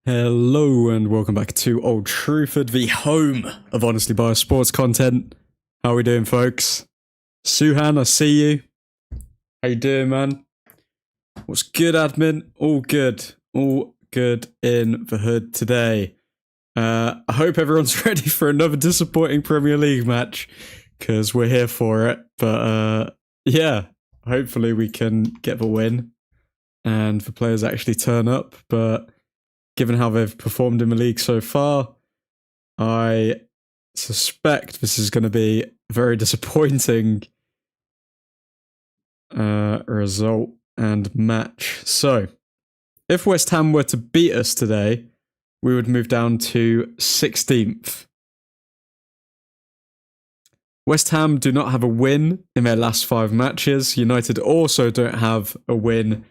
Hello and welcome back to Old Truthford, the home of honestly biased sports content. How are we doing, folks? Suhan, I see you. How you doing, man? What's good, admin? All good. All good in the hood today. I hope everyone's ready for another disappointing Premier League match, because we're here for it. But yeah, hopefully we can get the win and the players actually turn up. But given how they've performed in the league so far, I suspect this is going to be a very disappointing result and match. So, if West Ham were to beat us today, we would move down to 16th. West Ham do not have a win in their last 5 matches. United also don't have a win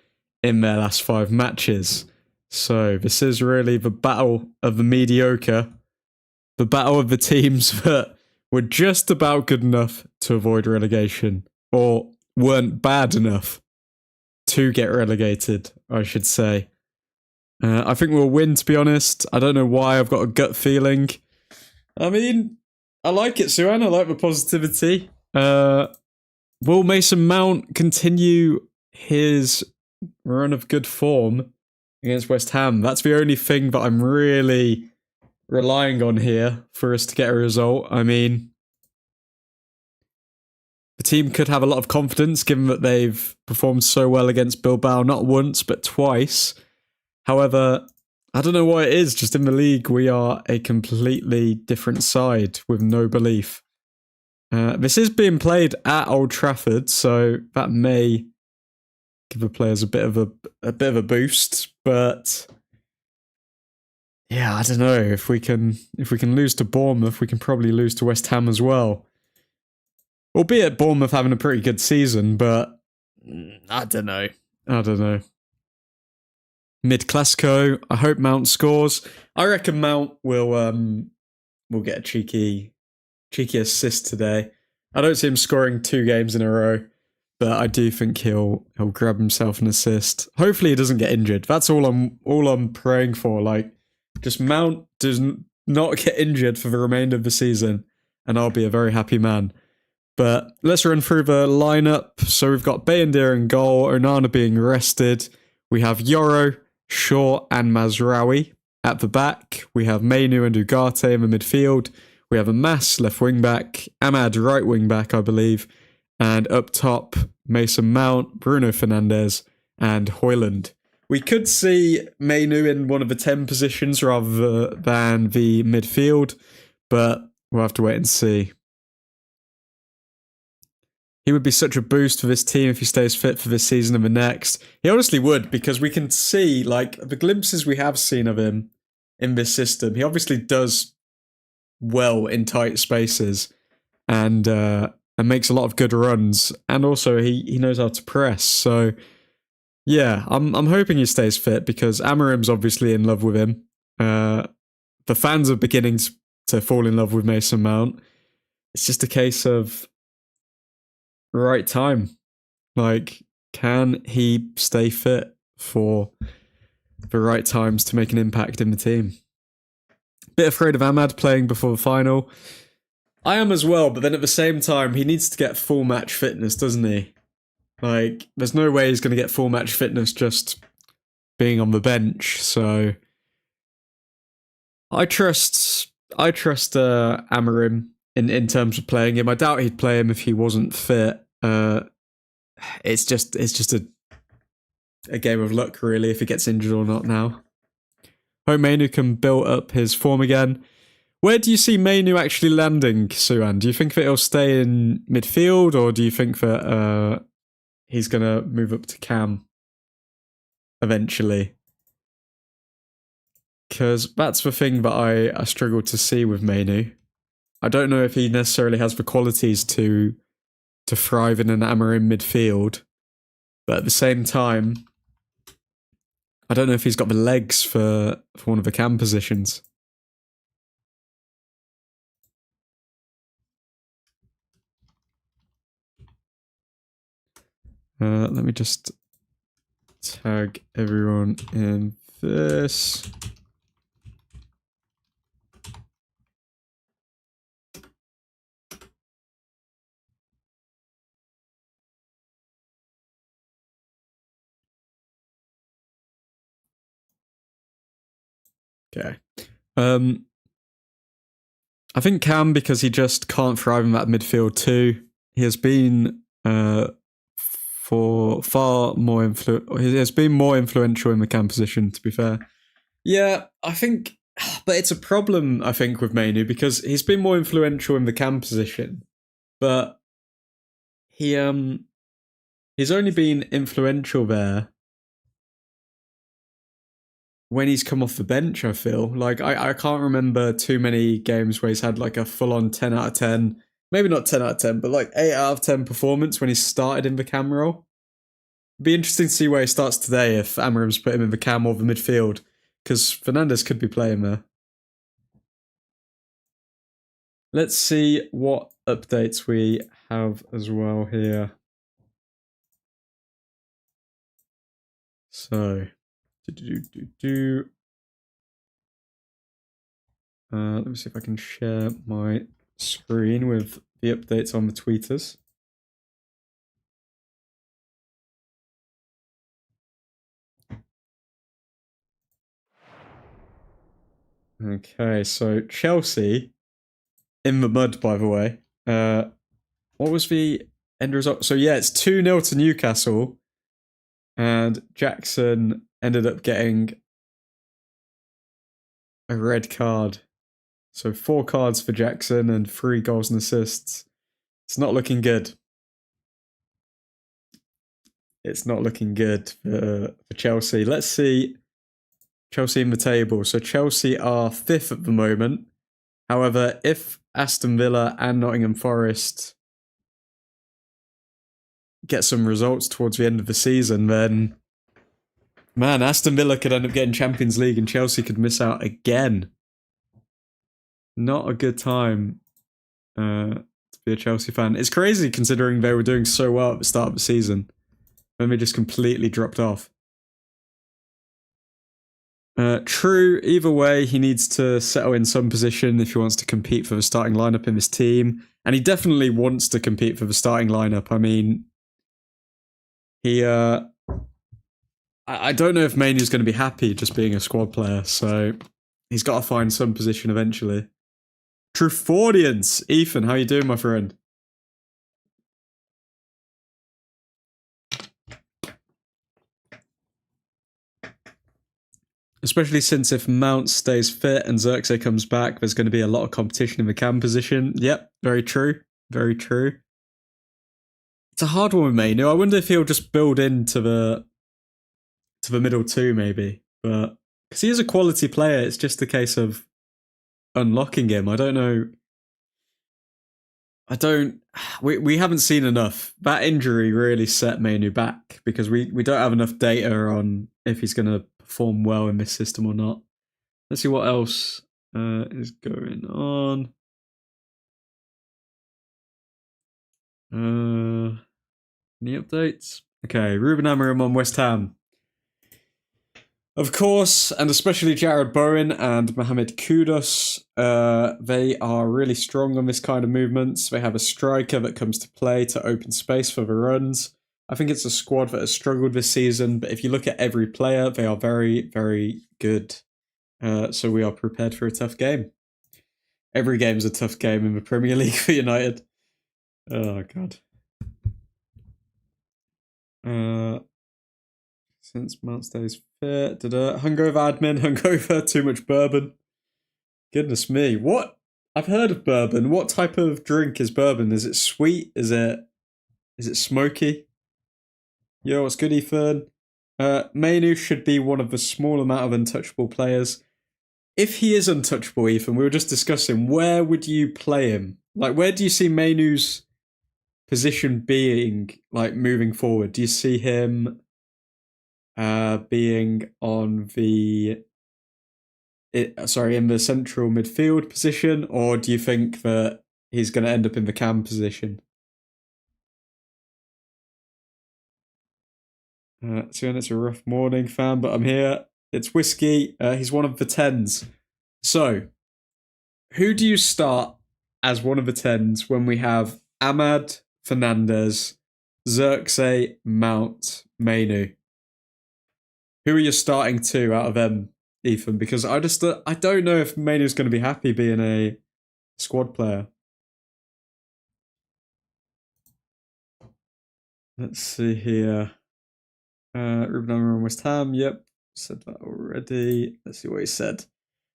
in their last 5 matches. So this is really the battle of the mediocre, the battle of the teams that were just about good enough to avoid relegation, or weren't bad enough to get relegated, I should say. I think we'll win, to be honest. I don't know why, I've got a gut feeling. I mean, I like it, Suhan. I like the positivity. Will Mason Mount continue his run of good form against West Ham? That's the only thing that I'm really relying on here for us to get a result. I mean, the team could have a lot of confidence given that they've performed so well against Bilbao, not once, but twice. However, I don't know why it is, just in the league, we are a completely different side with no belief. This is being played at Old Trafford, so that may give the players a bit of a boost, but yeah, I don't know. If we can lose to Bournemouth, we can probably lose to West Ham as well. Albeit Bournemouth having a pretty good season, but I don't know. Mid-Classico, I hope Mount scores. I reckon Mount will get a cheeky assist today. I don't see him scoring 2 games in a row, but I do think he'll grab himself an assist. Hopefully he doesn't get injured. That's all I'm praying for. Like, just Mount does not get injured for the remainder of the season, and I'll be a very happy man. But let's run through the lineup. So we've got Bayendir in goal, Onana being rested. We have Yoro, Shaw and Mazraoui at the back. We have Mainu and Ugarte in the midfield. We have Amas left wing back, Ahmad right wing back, I believe. And up top, Mason Mount, Bruno Fernandes, and Højlund. We could see Mainu in one of the 10 positions rather than the midfield, but we'll have to wait and see. He would be such a boost for this team if he stays fit for this season and the next. He honestly would, because we can see, like, the glimpses we have seen of him in this system. He obviously does well in tight spaces and makes a lot of good runs. And also, he knows how to press. So, yeah, I'm hoping he stays fit because Amorim's obviously in love with him. The fans are beginning to fall in love with Mason Mount. It's just a case of right time. Like, can he stay fit for the right times to make an impact in the team? Bit afraid of Ahmad playing before the final. I am as well, but then at the same time, he needs to get full match fitness, doesn't he? Like, there's no way he's going to get full match fitness just being on the bench. So I trust Amorim in terms of playing him. I doubt he'd play him if he wasn't fit. It's just a game of luck, really, if he gets injured or not now. Hope Mainu can build up his form again. Where do you see Mainu actually landing, Suhan? Do you think that he'll stay in midfield, or do you think that he's going to move up to Cam eventually? Because that's the thing that I struggle to see with Mainu. I don't know if he necessarily has the qualities to thrive in an Amorim midfield, but at the same time, I don't know if he's got the legs for one of the Cam positions. Let me just tag everyone in this. Okay. I think Cam, because he just can't thrive in that midfield too. He has been for far more he has been more influential in the Cam position, to be fair. Yeah, I think, but it's a problem, I think, with Mainu, because he's been more influential in the Cam position, but he's only been influential there when he's come off the bench, I feel. Like, I can't remember too many games where he's had like a full-on 10 out of 10, maybe not 10 out of 10, but like 8 out of 10 performance when he started in the Cam role. It'd be interesting to see where he starts today if Amarim's put him in the Cam or the midfield, because Fernandes could be playing there. Let's see what updates we have as well here. So, let me see if I can share my screen with the updates on the tweeters. Okay, so Chelsea in the mud, by the way. What was the end result? So yeah, it's 2-0 to Newcastle, and Jackson ended up getting a red card. So 4 cards for Jackson and 3 goals and assists. It's not looking good. It's not looking good for Chelsea. Let's see Chelsea in the table. So Chelsea are 5th at the moment. However, if Aston Villa and Nottingham Forest get some results towards the end of the season, then, man, Aston Villa could end up getting Champions League and Chelsea could miss out again. Not a good time to be a Chelsea fan. It's crazy considering they were doing so well at the start of the season. Then they just completely dropped off. True, either way, he needs to settle in some position if he wants to compete for the starting lineup in this team. And he definitely wants to compete for the starting lineup. I mean, he... I don't know if Mainu's going to be happy just being a squad player, so he's got to find some position eventually. Truthfordians! Ethan, how you doing, my friend? Especially since if Mount stays fit and Xerxes comes back, there's going to be a lot of competition in the cam position. Yep, very true. Very true. It's a hard one with Mainu. I wonder if he'll just build into the middle two, maybe. But because he is a quality player, it's just a case of unlocking him. I don't know. We haven't seen enough. That injury really set Mainu back because we don't have enough data on if he's going to perform well in this system or not. Let's see what else is going on. Any updates? Okay, Ruben Amorim on West Ham. Of course, and especially Jared Bowen and Mohamed Kudus, they are really strong on this kind of movements. They have a striker that comes to play to open space for the runs. I think it's a squad that has struggled this season, but if you look at every player, they are very, very good. So we are prepared for a tough game. Every game is a tough game in the Premier League for United. Oh, God. Since Mount stays fit. Hungover admin, hungover, too much bourbon. Goodness me. What? I've heard of bourbon. What type of drink is bourbon? Is it sweet? Is it smoky? Yo, what's good, Ethan? Mainu should be one of the small amount of untouchable players. If he is untouchable, Ethan, we were just discussing, where would you play him? Like, where do you see Mainu's position being, like, moving forward? Do you see him being on in the central midfield position, or do you think that he's going to end up in the cam position? So it's a rough morning, fam, but I'm here. It's whiskey. He's one of the 10s. So, who do you start as one of the 10s when we have Ahmad, Fernandes, Xerxes, Mount, Mainu? Who are you starting to out of them Ethan, because I don't know if Manu's going to be happy being a squad player. Let's see here. Ruben Amorim, West Ham. Yep, said that already. Let's see what he said.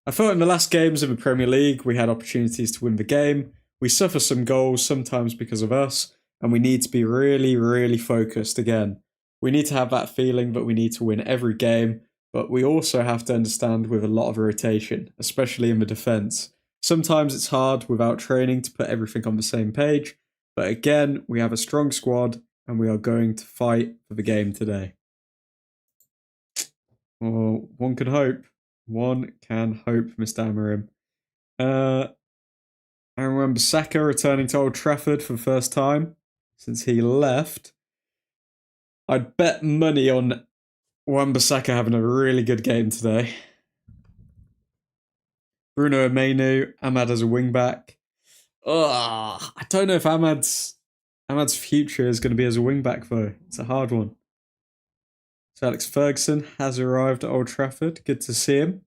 I felt in the last games of the Premier League, we had opportunities to win the game. We suffer some goals, sometimes because of us, and we need to be really, really focused again. We need to have that feeling that we need to win every game, but we also have to understand with a lot of rotation, especially in the defence. Sometimes it's hard without training to put everything on the same page, but again, we have a strong squad and we are going to fight for the game today. Well, one can hope. One can hope, Mr. Amorim. I remember Saka returning to Old Trafford for the first time since he left. I'd bet money on Wan-Bissaka having a really good game today. Bruno Amenu, Ahmad as a wing-back. I don't know if Ahmad's future is going to be as a wing-back, though. It's a hard one. So Alex Ferguson has arrived at Old Trafford. Good to see him.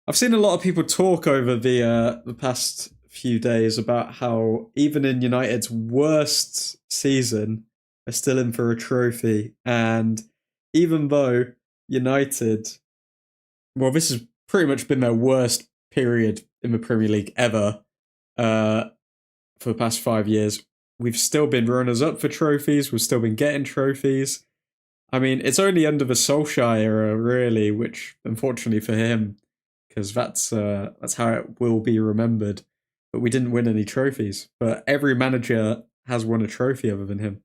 I've seen a lot of people talk over the past few days about how even in United's worst season, they're still in for a trophy. And even though United, well, this has pretty much been their worst period in the Premier League ever for the past 5 years, we've still been runners-up for trophies. We've still been getting trophies. I mean, it's only under the Solskjaer era, really, which, unfortunately for him, because that's how it will be remembered. But we didn't win any trophies. But every manager has won a trophy other than him.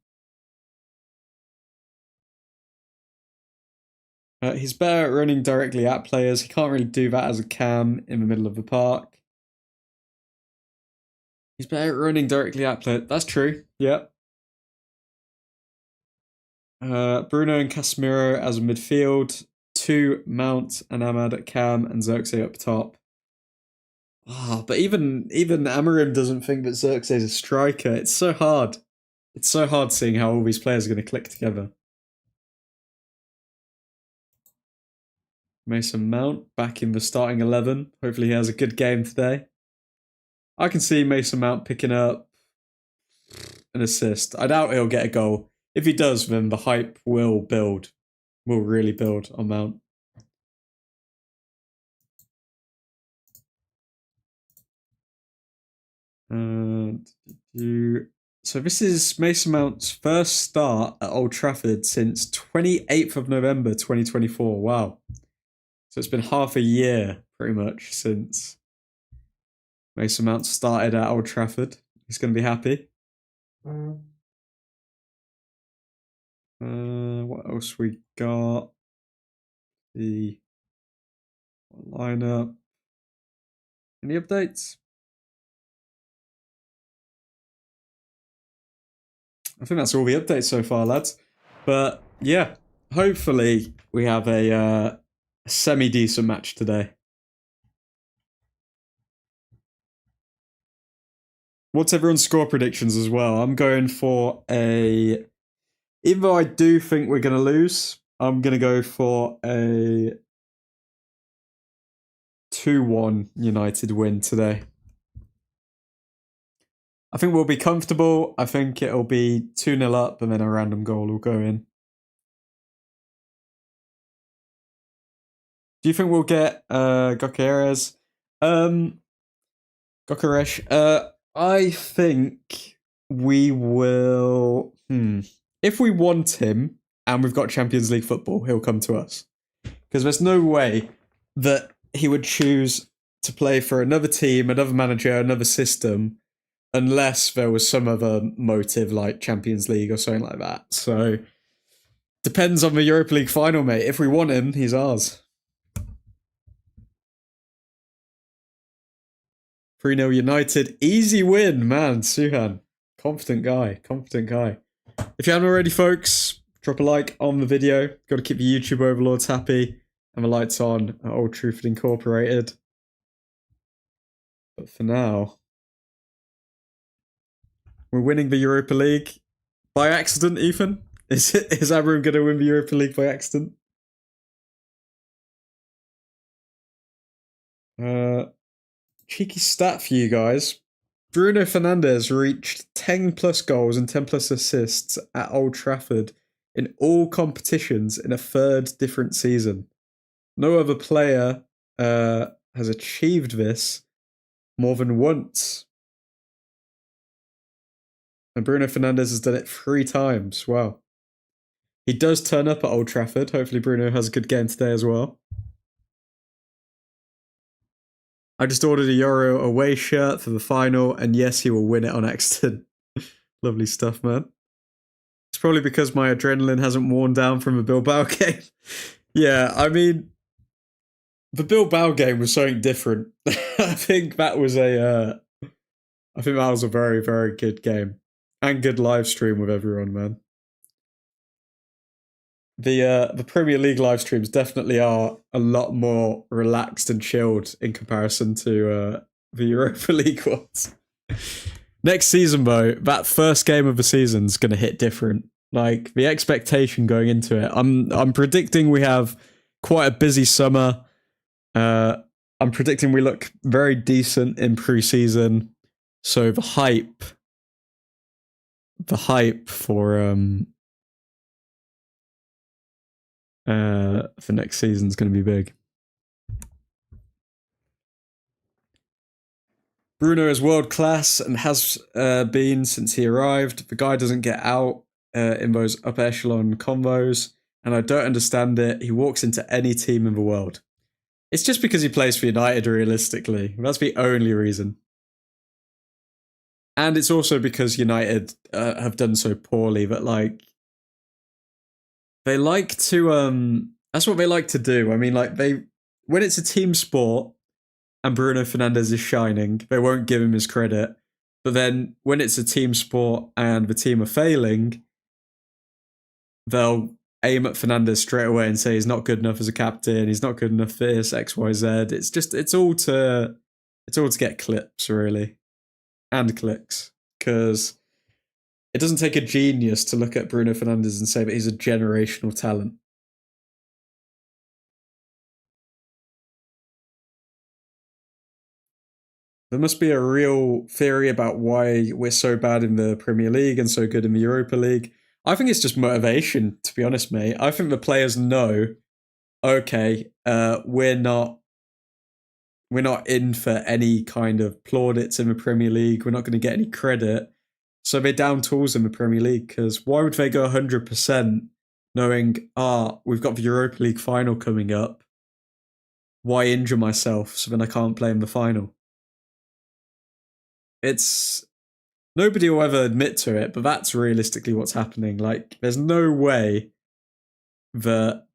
He's better at running directly at players. He can't really do that as a cam in the middle of the park. He's better at running directly at players. That's true. Yep. Bruno and Casemiro as a midfield. 2 Mount and Ahmad at cam and Xerxes up top. But even Amorim doesn't think that Xerxes is a striker. It's so hard. It's so hard seeing how all these players are going to click together. Mason Mount back in the starting 11. Hopefully he has a good game today. I can see Mason Mount picking up an assist. I doubt he'll get a goal. If he does, then the hype will build. Will really build on Mount. So this is Mason Mount's first start at Old Trafford since 28th of November 2024. Wow. So it's been half a year, pretty much, since Mason Mount started at Old Trafford. He's going to be happy. What else we got? The lineup. Any updates? I think that's all the updates so far, lads. But yeah, hopefully we have a semi-decent match today. What's everyone's score predictions as well? I'm going for a... Even though I do think we're going to lose, I'm going to go for a 2-1 United win today. I think we'll be comfortable. I think it'll be 2-0 up and then a random goal will go in. Do you think we'll get Gyökeres? Gyökeres. I think we will... If we want him and we've got Champions League football, he'll come to us. Because there's no way that he would choose to play for another team, another manager, another system, unless there was some other motive like Champions League or something like that. So, depends on the Europa League final, mate. If we want him, he's ours. 3-0 United. Easy win, man. Suhan. Confident guy. Confident guy. If you haven't already, folks, drop a like on the video. Got to keep the YouTube overlords happy. And the lights on at Old Truthford Incorporated. But for now, we're winning the Europa League by accident, Ethan. Is Amorim going to win the Europa League by accident? Cheeky stat for you guys. Bruno Fernandes reached 10 plus goals and 10 plus assists at Old Trafford in all competitions in a third different season. No other player has achieved this more than once. And Bruno Fernandes has done it 3 times. Wow. He does turn up at Old Trafford. Hopefully Bruno has a good game today as well. I just ordered a Euro away shirt for the final, and yes, he will win it on accident. Lovely stuff, man. It's probably because my adrenaline hasn't worn down from the Bilbao game. Yeah, I mean, the Bilbao game was something different. I think that was a very, very good game. And good live stream with everyone, man. The Premier League live streams definitely are a lot more relaxed and chilled in comparison to the Europa League ones. Next season, though, that first game of the season is going to hit different. Like, the expectation going into it. I'm predicting we have quite a busy summer. I'm predicting we look very decent in pre-season. So the hype for next season is going to be big. Bruno is world class and has been since he arrived. The guy doesn't get out in those upper echelon combos, and I don't understand it. He walks into any team in the world. It's just because he plays for United, realistically. That's the only reason. And it's also because United have done so poorly that, like, they like to that's what they like to do. I mean, like, when it's a team sport and Bruno Fernandes is shining, they won't give him his credit. But then when it's a team sport and the team are failing, they'll aim at Fernandes straight away and say he's not good enough as a captain, he's not good enough for this, XYZ. It's all to get clips, really. And clicks. Because it doesn't take a genius to look at Bruno Fernandes and say that he's a generational talent. There must be a real theory about why we're so bad in the Premier League and so good in the Europa League. I think it's just motivation, to be honest, mate. I think the players know, okay, we're not in for any kind of plaudits in the Premier League. We're not going to get any credit. So they down tools in the Premier League, because why would they go 100% knowing, we've got the Europa League final coming up. Why injure myself so then I can't play in the final? It's... Nobody will ever admit to it, but that's realistically what's happening. Like, there's no way that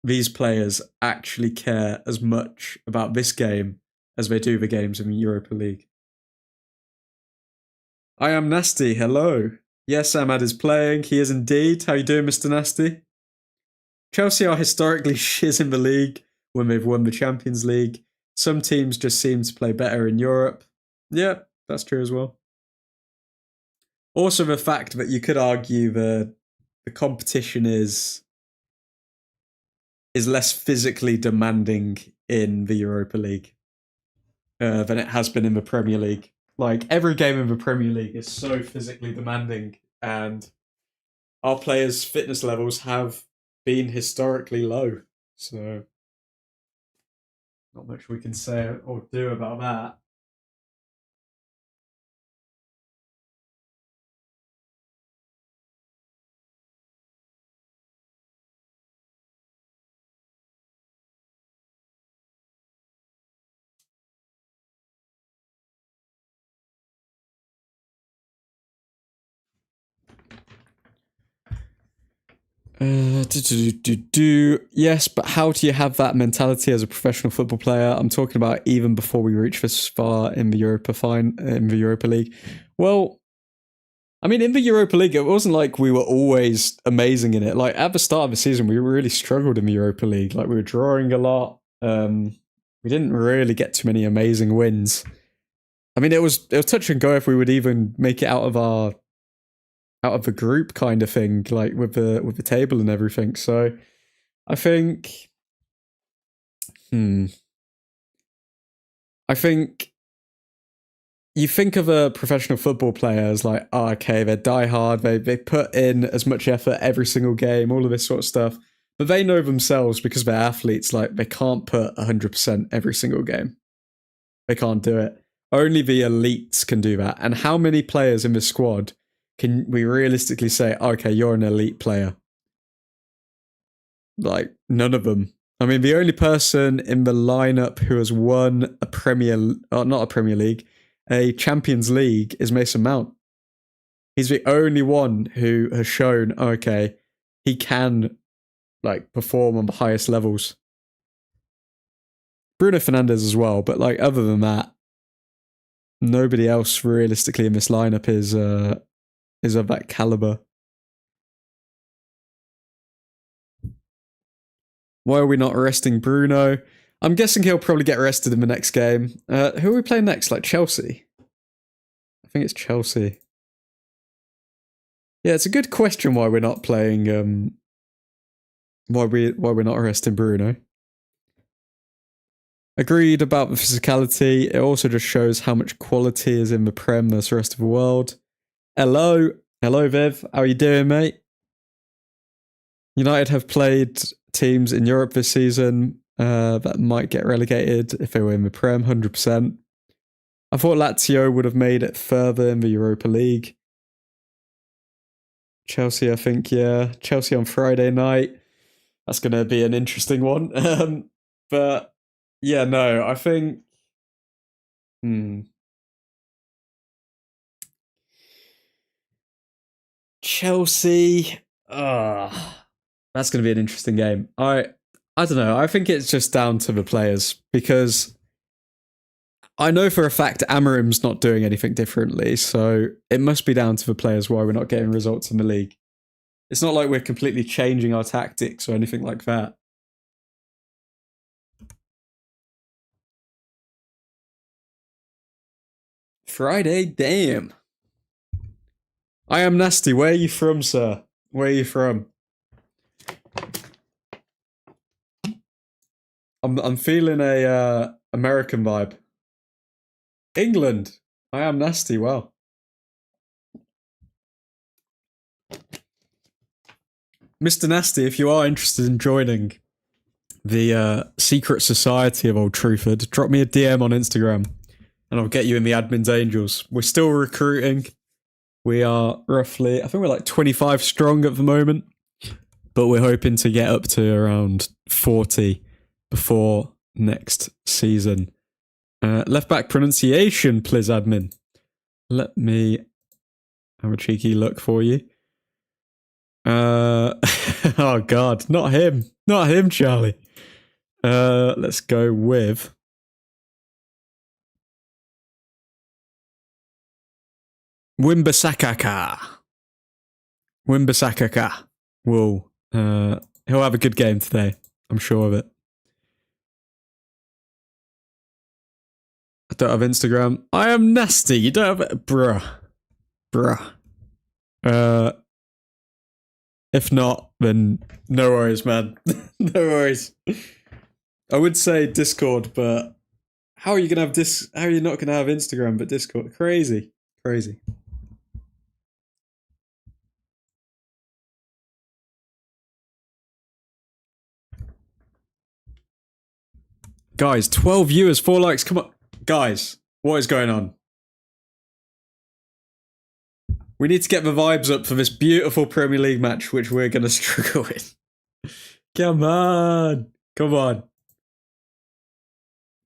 these players actually care as much about this game as they do the games in the Europa League. I am Nasty, hello. Yes, Ahmad is playing. He is indeed. How you doing, Mr. Nasty? Chelsea are historically shiz in the league when they've won the Champions League. Some teams just seem to play better in Europe. Yeah, that's true as well. Also, the fact that you could argue the competition is less physically demanding in the Europa League than it has been in the Premier League. Like, every game in the Premier League is so physically demanding, and our players' fitness levels have been historically low. So, not much we can say or do about that. Yes, but how do you have that mentality as a professional football player? I'm talking about even before we reach this far in the Europa League. Well, I mean, in the Europa League, it wasn't like we were always amazing in it. Like, at the start of the season, we really struggled in the Europa League. Like, we were drawing a lot. We didn't really get too many amazing wins. I mean, it was touch and go if we would even make it out of the group kind of thing, like with the table and everything. So I think I think you think of a professional football player as like, oh, okay, they're diehard, they put in as much effort every single game, all of this sort of stuff. But they know themselves because they're athletes, like they can't put 100% every single game. They can't do it. Only the elites can do that. And how many players in the squad can we realistically say, okay, you're an elite player? Like, none of them. I mean, the only person in the lineup who has won not a Premier League, a Champions League is Mason Mount. He's the only one who has shown, okay, he can like perform on the highest levels. Bruno Fernandes as well, but like other than that, nobody else realistically in this lineup is of that caliber. Why are we not arresting Bruno? I'm guessing he'll probably get arrested in the next game. Who are we playing next? Like Chelsea? I think it's Chelsea. Yeah, it's a good question why we're not playing. Why we're not arresting Bruno. Agreed about the physicality. It also just shows how much quality is in the Prem versus the rest of the world. Hello, Viv. How are you doing, mate? United have played teams in Europe this season that might get relegated if they were in the Prem, 100%. I thought Lazio would have made it further in the Europa League. Chelsea, I think, yeah. Chelsea on Friday night. That's going to be an interesting one. But, yeah, no, I think... Chelsea... that's going to be an interesting game. I don't know. I think it's just down to the players because I know for a fact Amarim's not doing anything differently, so it must be down to the players why we're not getting results in the league. It's not like we're completely changing our tactics or anything like that. Friday, damn. I am nasty. Where are you from, sir? Where are you from? I'm feeling a American vibe. England. I am nasty. Wow. Mr. Nasty, if you are interested in joining the secret society of Old Truthford, drop me a DM on Instagram and I'll get you in the admin's angels. We're still recruiting. We are roughly, I think we're like 25 strong at the moment, but we're hoping to get up to around 40 before next season. Left back pronunciation, please, admin. Let me have a cheeky look for you. Oh God, not him. Not him, Charlie. Let's go with Wimbasakaka. Wimbasakaka will he'll have a good game today. I'm sure of it. I don't have Instagram. I am nasty. You don't have it, bruh. If not, then no worries, man. No worries. I would say Discord, but how are you gonna have How are you not gonna have Instagram but Discord? Crazy. Guys, 12 viewers, 4 likes. Come on. Guys, what is going on? We need to get the vibes up for this beautiful Premier League match, which we're going to struggle with. Come on.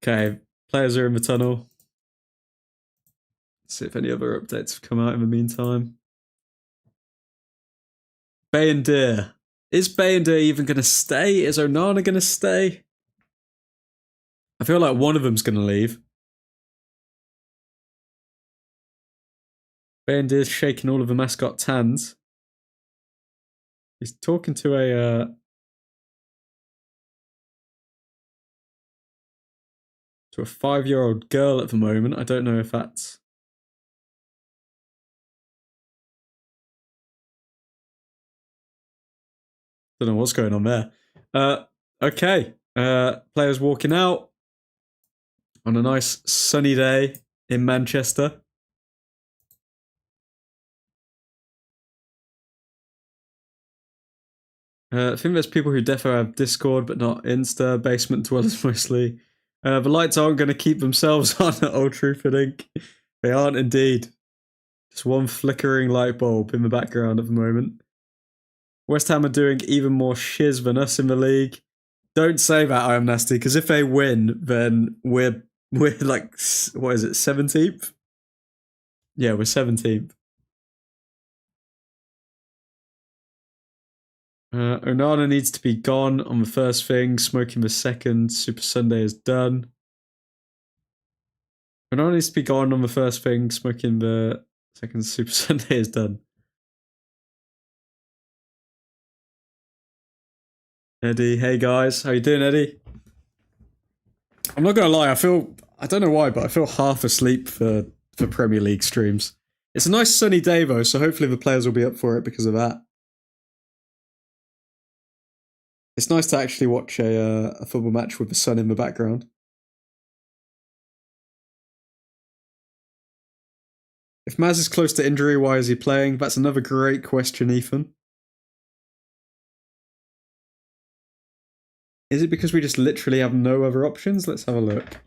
Okay, players are in the tunnel. Let's see if any other updates have come out in the meantime. Bay and Deer. Is Bay and Deer even going to stay? Is Onana going to stay? I feel like one of them's going to leave. Bay and Deer's shaking all of the mascot's hands. He's talking to a 5-year-old girl at the moment. I don't know if that's... Don't know what's going on there. Okay. Players walking out. on a nice sunny day in Manchester. I think there's people who defo have Discord but not Insta, basement dwellers mostly. The lights aren't going to keep themselves on at Old Truthford Inc. They aren't indeed. Just one flickering light bulb in the background at the moment. West Ham are doing even more shiz than us in the league. Don't say that, I am nasty, because if they win, then we're like, what is it, 17th? Yeah, we're 17th. Onana needs to be gone on the first thing. Smoking the second. Super Sunday is done. Onana needs to be gone on the first thing. Smoking the second. Super Sunday is done. Eddie, hey guys, how you doing, Eddie? I'm not gonna lie, I don't know why, but I feel half asleep for Premier League streams. It's a nice sunny day though, so hopefully the players will be up for it because of that. It's nice to actually watch a football match with the sun in the background. If Maz is close to injury, why is he playing? That's another great question, Ethan. Is it because we just literally have no other options? Let's have a look.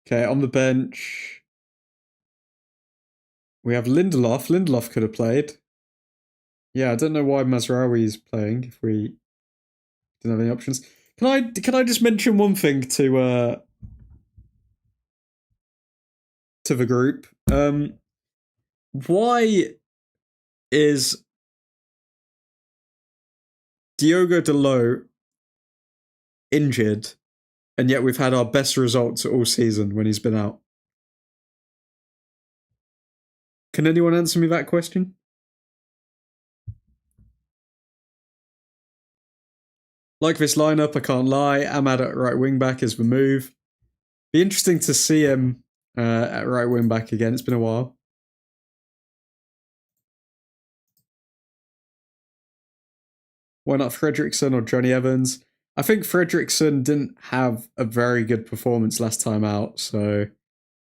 Okay, on the bench, we have Lindelof. Lindelof could have played. Yeah, I don't know why Mazraoui is playing if we didn't have any options. Can I just mention one thing to the group? Why is Diogo Dalot injured, and yet we've had our best results all season when he's been out? Can anyone answer me that question? Like this lineup, I can't lie. Ahmad at right wing back is the move. Be interesting to see him at right wing back again. It's been a while. Why not Fredrickson or Johnny Evans? I think Fredrickson didn't have a very good performance last time out, so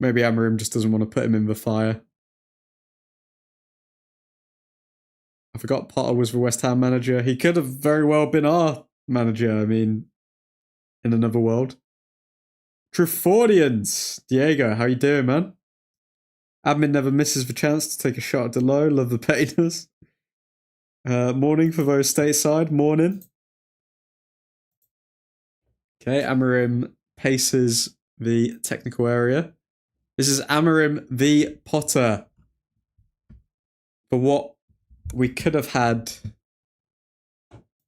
maybe Amorim just doesn't want to put him in the fire. I forgot Potter was the West Ham manager. He could have very well been our manager, I mean, in another world. Truthfordians! Diego, how you doing, man? Admin never misses the chance to take a shot at Delo. Love the pettiness. Morning for those stateside. Morning. Okay, Amorim paces the technical area. This is Amorim v Potter. For what we could have had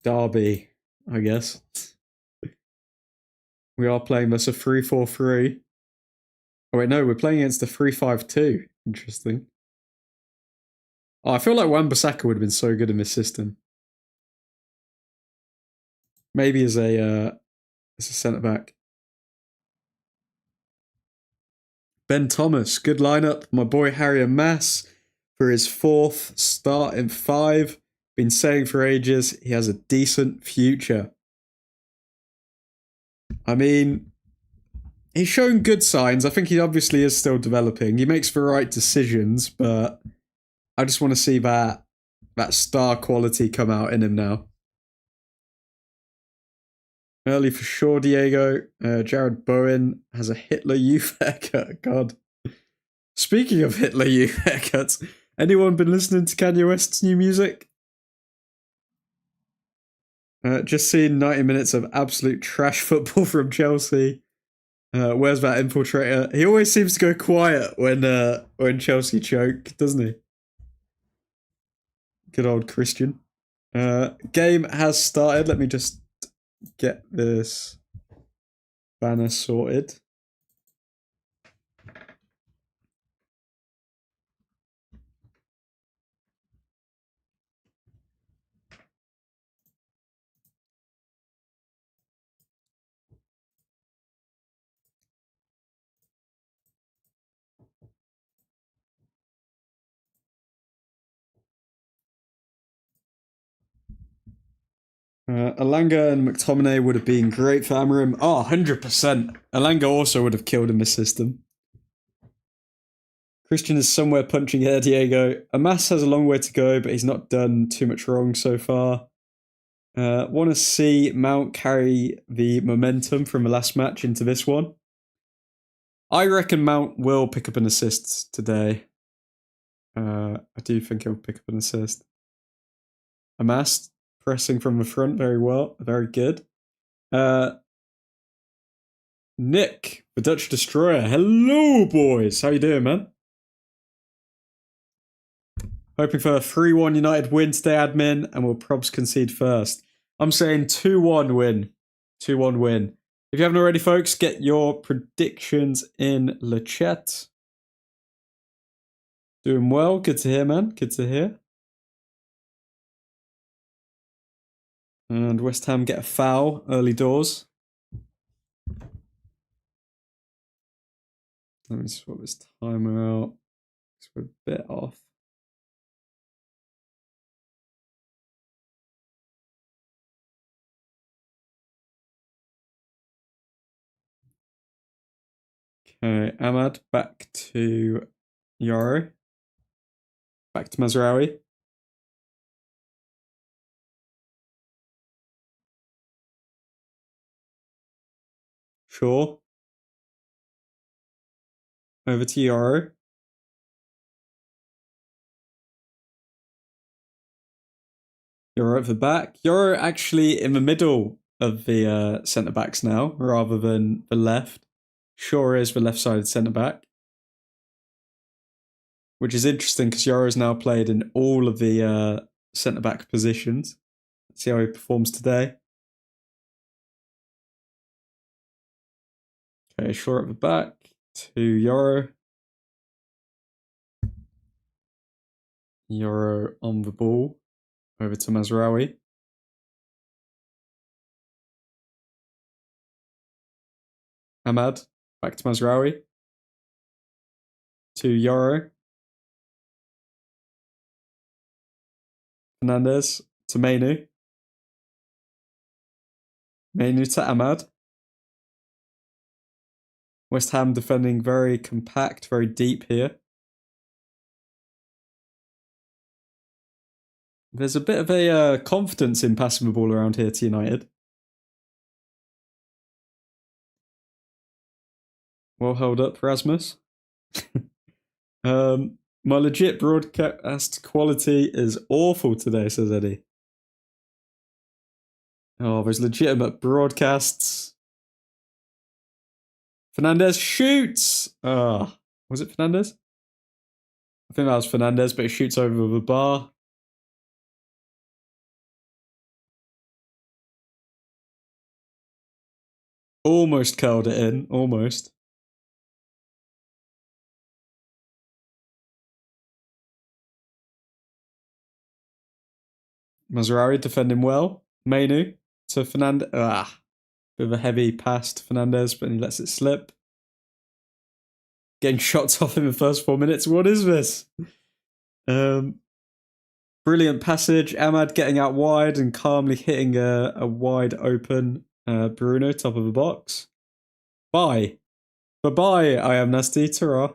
Derby, I guess. We are playing this a 3-4-3. Oh wait, no, we're playing against a 3-5-2. Interesting. Oh, I feel like Wan-Bissaka would have been so good in this system. Maybe as a centre back. Ben Thomas, good lineup. My boy Harry Mass for his 4th start in 5. Been saying for ages he has a decent future. I mean, he's shown good signs. I think he obviously is still developing. He makes the right decisions, but I just want to see that star quality come out in him now. Early for sure, Diego. Jared Bowen has a Hitler Youth haircut. God. Speaking of Hitler Youth haircuts, anyone been listening to Kanye West's new music? Just seen 90 minutes of absolute trash football from Chelsea. Where's that infiltrator? He always seems to go quiet when Chelsea choke, doesn't he? Good old Christian. Game has started. Let me just get this banner sorted. Alanga and McTominay would have been great for Amarim. Oh, 100%. Alanga also would have killed in this system. Christian is somewhere punching here, Diego. Amas has a long way to go, but he's not done too much wrong so far. Want to see Mount carry the momentum from the last match into this one. I reckon Mount will pick up an assist today. I do think he'll pick up an assist. Amas pressing from the front very well, very good. Nick, the Dutch Destroyer. Hello, boys. How you doing, man? Hoping for a 3-1 United win today, admin, and will probs concede first. I'm saying 2-1 win. 2-1 win. If you haven't already, folks, get your predictions in the chat. Doing well. Good to hear, man. Good to hear. And West Ham get a foul early doors. Let me swap this timer out. We're a bit off. Okay, Ahmad back to Yaro. Back to Mazraoui. Sure. Over to Yaro. Yaro at the back. Yaro actually in the middle of the centre backs now, rather than the left. Shaw is the left-sided centre back, which is interesting because Yaro has now played in all of the centre back positions. Let's see how he performs today. Okay, Shaw at the back to Yaro. Yaro on the ball. Over to Mazraoui. Ahmad, back to Mazraoui. To Yaro. Fernandez to Mainu. Mainu to Ahmad. West Ham defending very compact, very deep here. There's a bit of a confidence in passing the ball around here to United. Well held up, Rasmus. My legit broadcast quality is awful today, says Eddie. Oh, there's legitimate broadcasts. Fernandez shoots! Was it Fernandez? I think that was Fernandez, but he shoots over the bar. Almost curled it in, almost. Mazraoui defending well. Mainu to Fernandez. Bit of a heavy pass to Fernandez, but he lets it slip. Getting shots off in the first 4 minutes. What is this? Brilliant passage. Ahmad getting out wide and calmly hitting a wide open Bruno, top of the box. Bye. Bye-bye, I am Nasty. Ta-ra.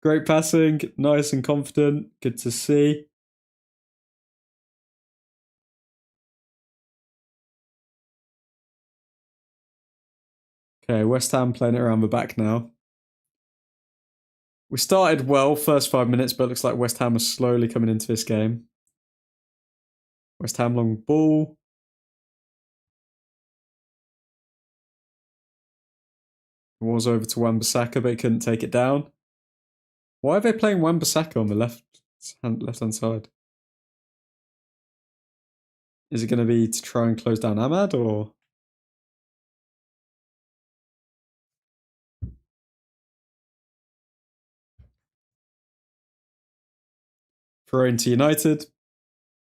Great passing. Nice and confident. Good to see. Okay, West Ham playing it around the back now. We started well, first 5 minutes, but it looks like West Ham are slowly coming into this game. West Ham long ball. It was over to Wan-Bissaka, but he couldn't take it down. Why are they playing Wan-Bissaka on the left-hand side? Is it going to be to try and close down Ahmad, or...? Throw into United.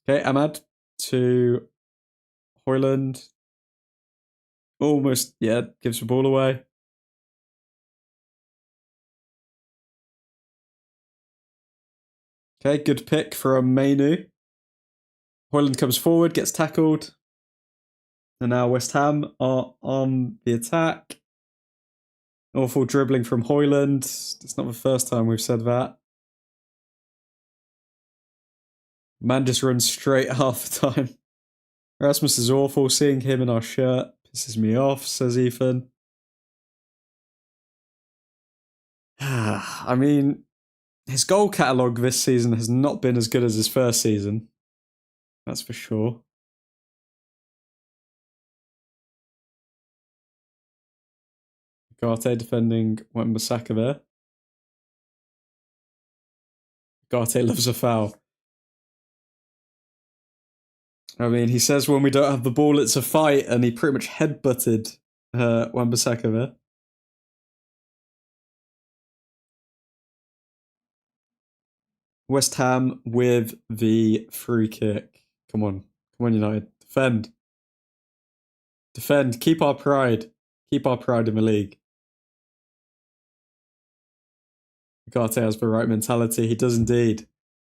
Okay, Ahmad to Hoyland. Almost, yeah, gives the ball away. Okay, good pick from Mainu. Hoyland comes forward, gets tackled. And now West Ham are on the attack. Awful dribbling from Hoyland. It's not the first time we've said that. Man just runs straight at half the time. Rasmus is awful. Seeing him in our shirt pisses me off, says Ethan. I mean, his goal catalogue this season has not been as good as his first season. That's for sure. Garte defending Wan-Bissaka there. Garte loves a foul. I mean, he says when we don't have the ball, it's a fight, and he pretty much headbutted Wan-Bissaka there. West Ham with the free kick. Come on. Come on, United. Defend. Defend. Keep our pride. Keep our pride in the league. Ugarte has the right mentality. He does indeed.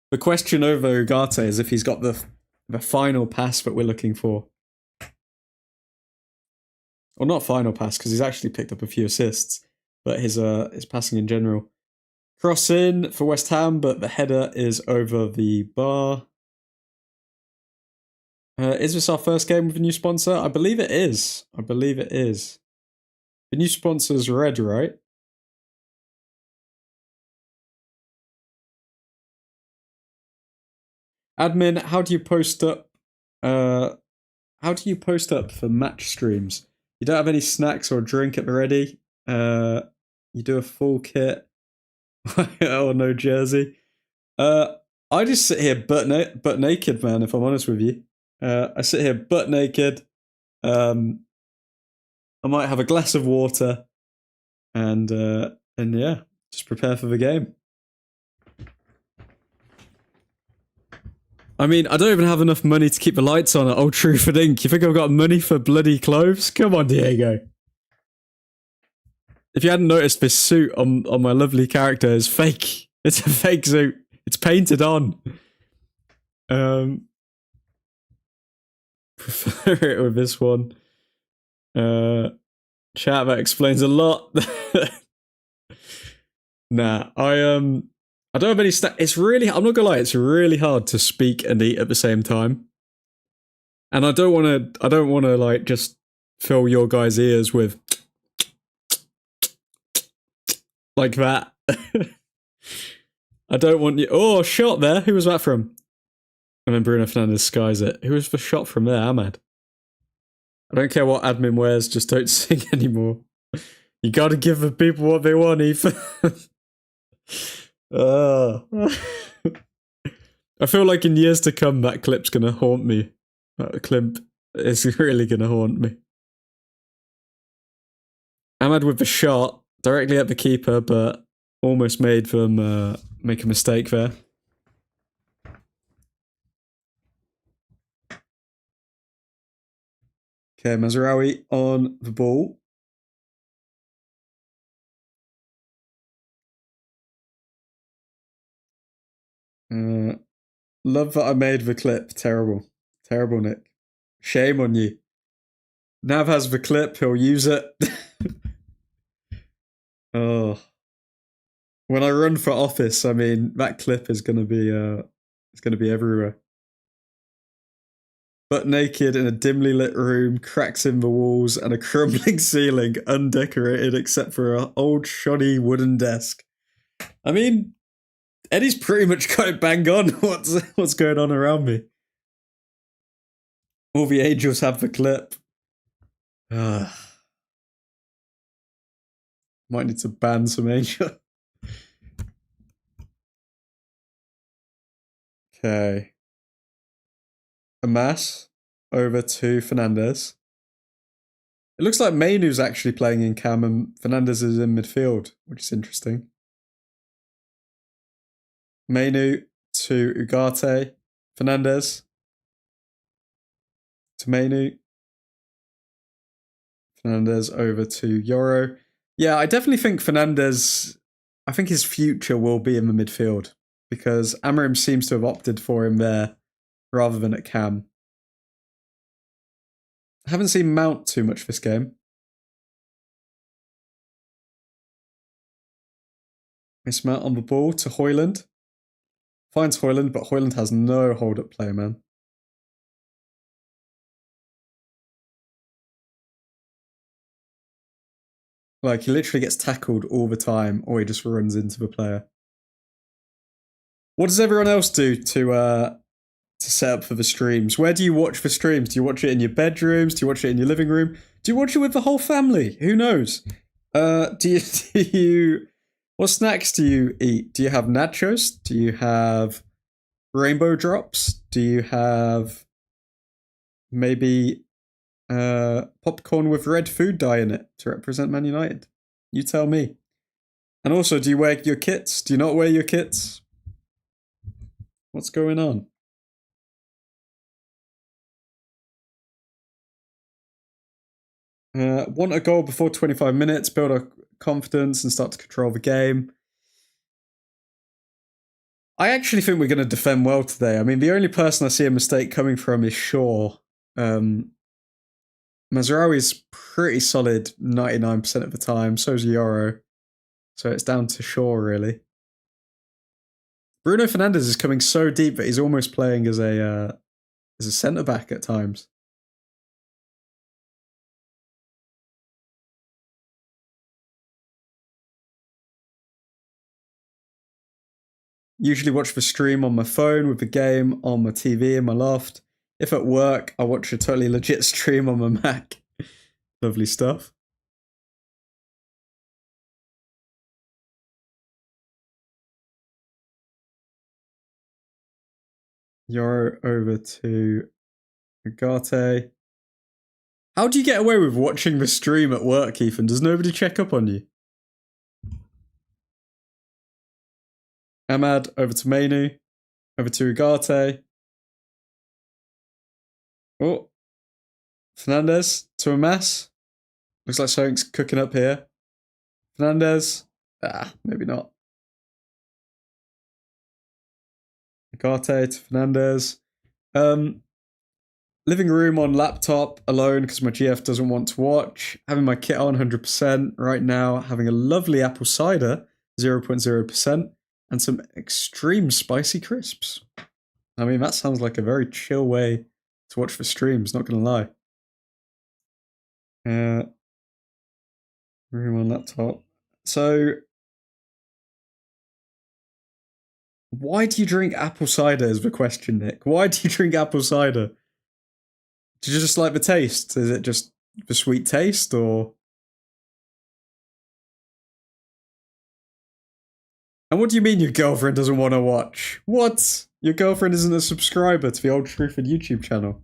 The question over Ugarte is if he's got the final pass that we're looking for. Or not final pass, because he's actually picked up a few assists, but his passing in general. Cross in for West Ham, but the header is over the bar. Is this our first game with a new sponsor? I believe it is. I believe it is. The new sponsor's Red, right? Admin, how do you post up? How do you post up for match streams? You don't have any snacks or drink at the ready. You do a full kit. Or no jersey. I just sit here butt naked, man, if I'm honest with you. I sit here butt naked. I might have a glass of water and yeah, just prepare for the game. I mean, I don't even have enough money to keep the lights on at Old Truthford Inc. You think I've got money for bloody clothes? Come on, Diego. If you hadn't noticed, this suit on my lovely character is fake. It's a fake suit. It's painted on. Prefer it with this one. Chat, that explains a lot. Nah, I don't have any it's really, I'm not gonna lie, it's really hard to speak and eat at the same time. And I don't wanna like just fill your guys' ears with like that. I don't want you. Oh, shot there. Who was that from? And then Bruno Fernandes skies it. Who was the shot from there? Ahmad. I don't care what admin wears, just don't sing anymore. You gotta give the people what they want, Ethan. I feel like in years to come, that clip's gonna haunt me. That clip is really gonna haunt me. Ahmad with the shot directly at the keeper, but almost made them make a mistake there. Okay, Mazraoui on the ball. Love that I made the clip. Terrible. Terrible, Nick. Shame on you. Nav has the clip. He'll use it. Oh. When I run for office, I mean, that clip is going to be it's going to be everywhere. Butt naked in a dimly lit room, cracks in the walls, and a crumbling ceiling, undecorated except for an old shoddy wooden desk. I mean, Eddie's pretty much got it bang on. What's going on around me? All the angels have the clip. Might need to ban some angel. Okay. Amas over to Fernandes. It looks like Mainu's actually playing in cam and Fernandes is in midfield, which is interesting. Mainu to Ugarte. Fernandes to Mainu. Fernandes over to Yoro. Yeah, I definitely think Fernandes, I think his future will be in the midfield because Amorim seems to have opted for him there rather than at cam. I haven't seen Mount too much this game. It's Mount on the ball to Hoyland. Finds Hoyland, but Hoyland has no hold-up play, man. Like, he literally gets tackled all the time, or he just runs into the player. What does everyone else do to set up for the streams? Where do you watch the streams? Do you watch it in your bedrooms? Do you watch it in your living room? Do you watch it with the whole family? Who knows? Do you what snacks do you eat? Do you have nachos? Do you have rainbow drops? Do you have maybe popcorn with red food dye in it to represent Man United? You tell me. And also, do you wear your kits? Do you not wear your kits? What's going on? Want a goal before 25 minutes, build our confidence and start to control the game. I actually think we're going to defend well today. I mean, the only person I see a mistake coming from is Shaw. Mazraoui's pretty solid 99% of the time, so is Yoro. So it's down to Shaw, really. Bruno Fernandes is coming so deep that he's almost playing as a centre-back at times. Usually watch the stream on my phone with the game on my TV in my loft. If at work, I watch a totally legit stream on my Mac. Lovely stuff. You're over to Agate. How do you get away with watching the stream at work, Ethan? Does nobody check up on you? Ahmad over to Mainu. Over to Ugarte. Oh. Fernandes to Amas. Looks like something's cooking up here. Fernandes. Maybe not. Ugarte to Fernandes. Living room on laptop alone because my GF doesn't want to watch. Having my kit on 100% right now. Having a lovely apple cider, 0.0%. And some extreme spicy crisps. I mean, that sounds like a very chill way to watch the streams, not gonna lie. Room on laptop. So, why do you drink apple cider is the question, Nick. Why do you drink apple cider? Do you just like the taste? Is it just the sweet taste, or? And what do you mean your girlfriend doesn't want to watch? What? Your girlfriend isn't a subscriber to the Old Truthford YouTube channel.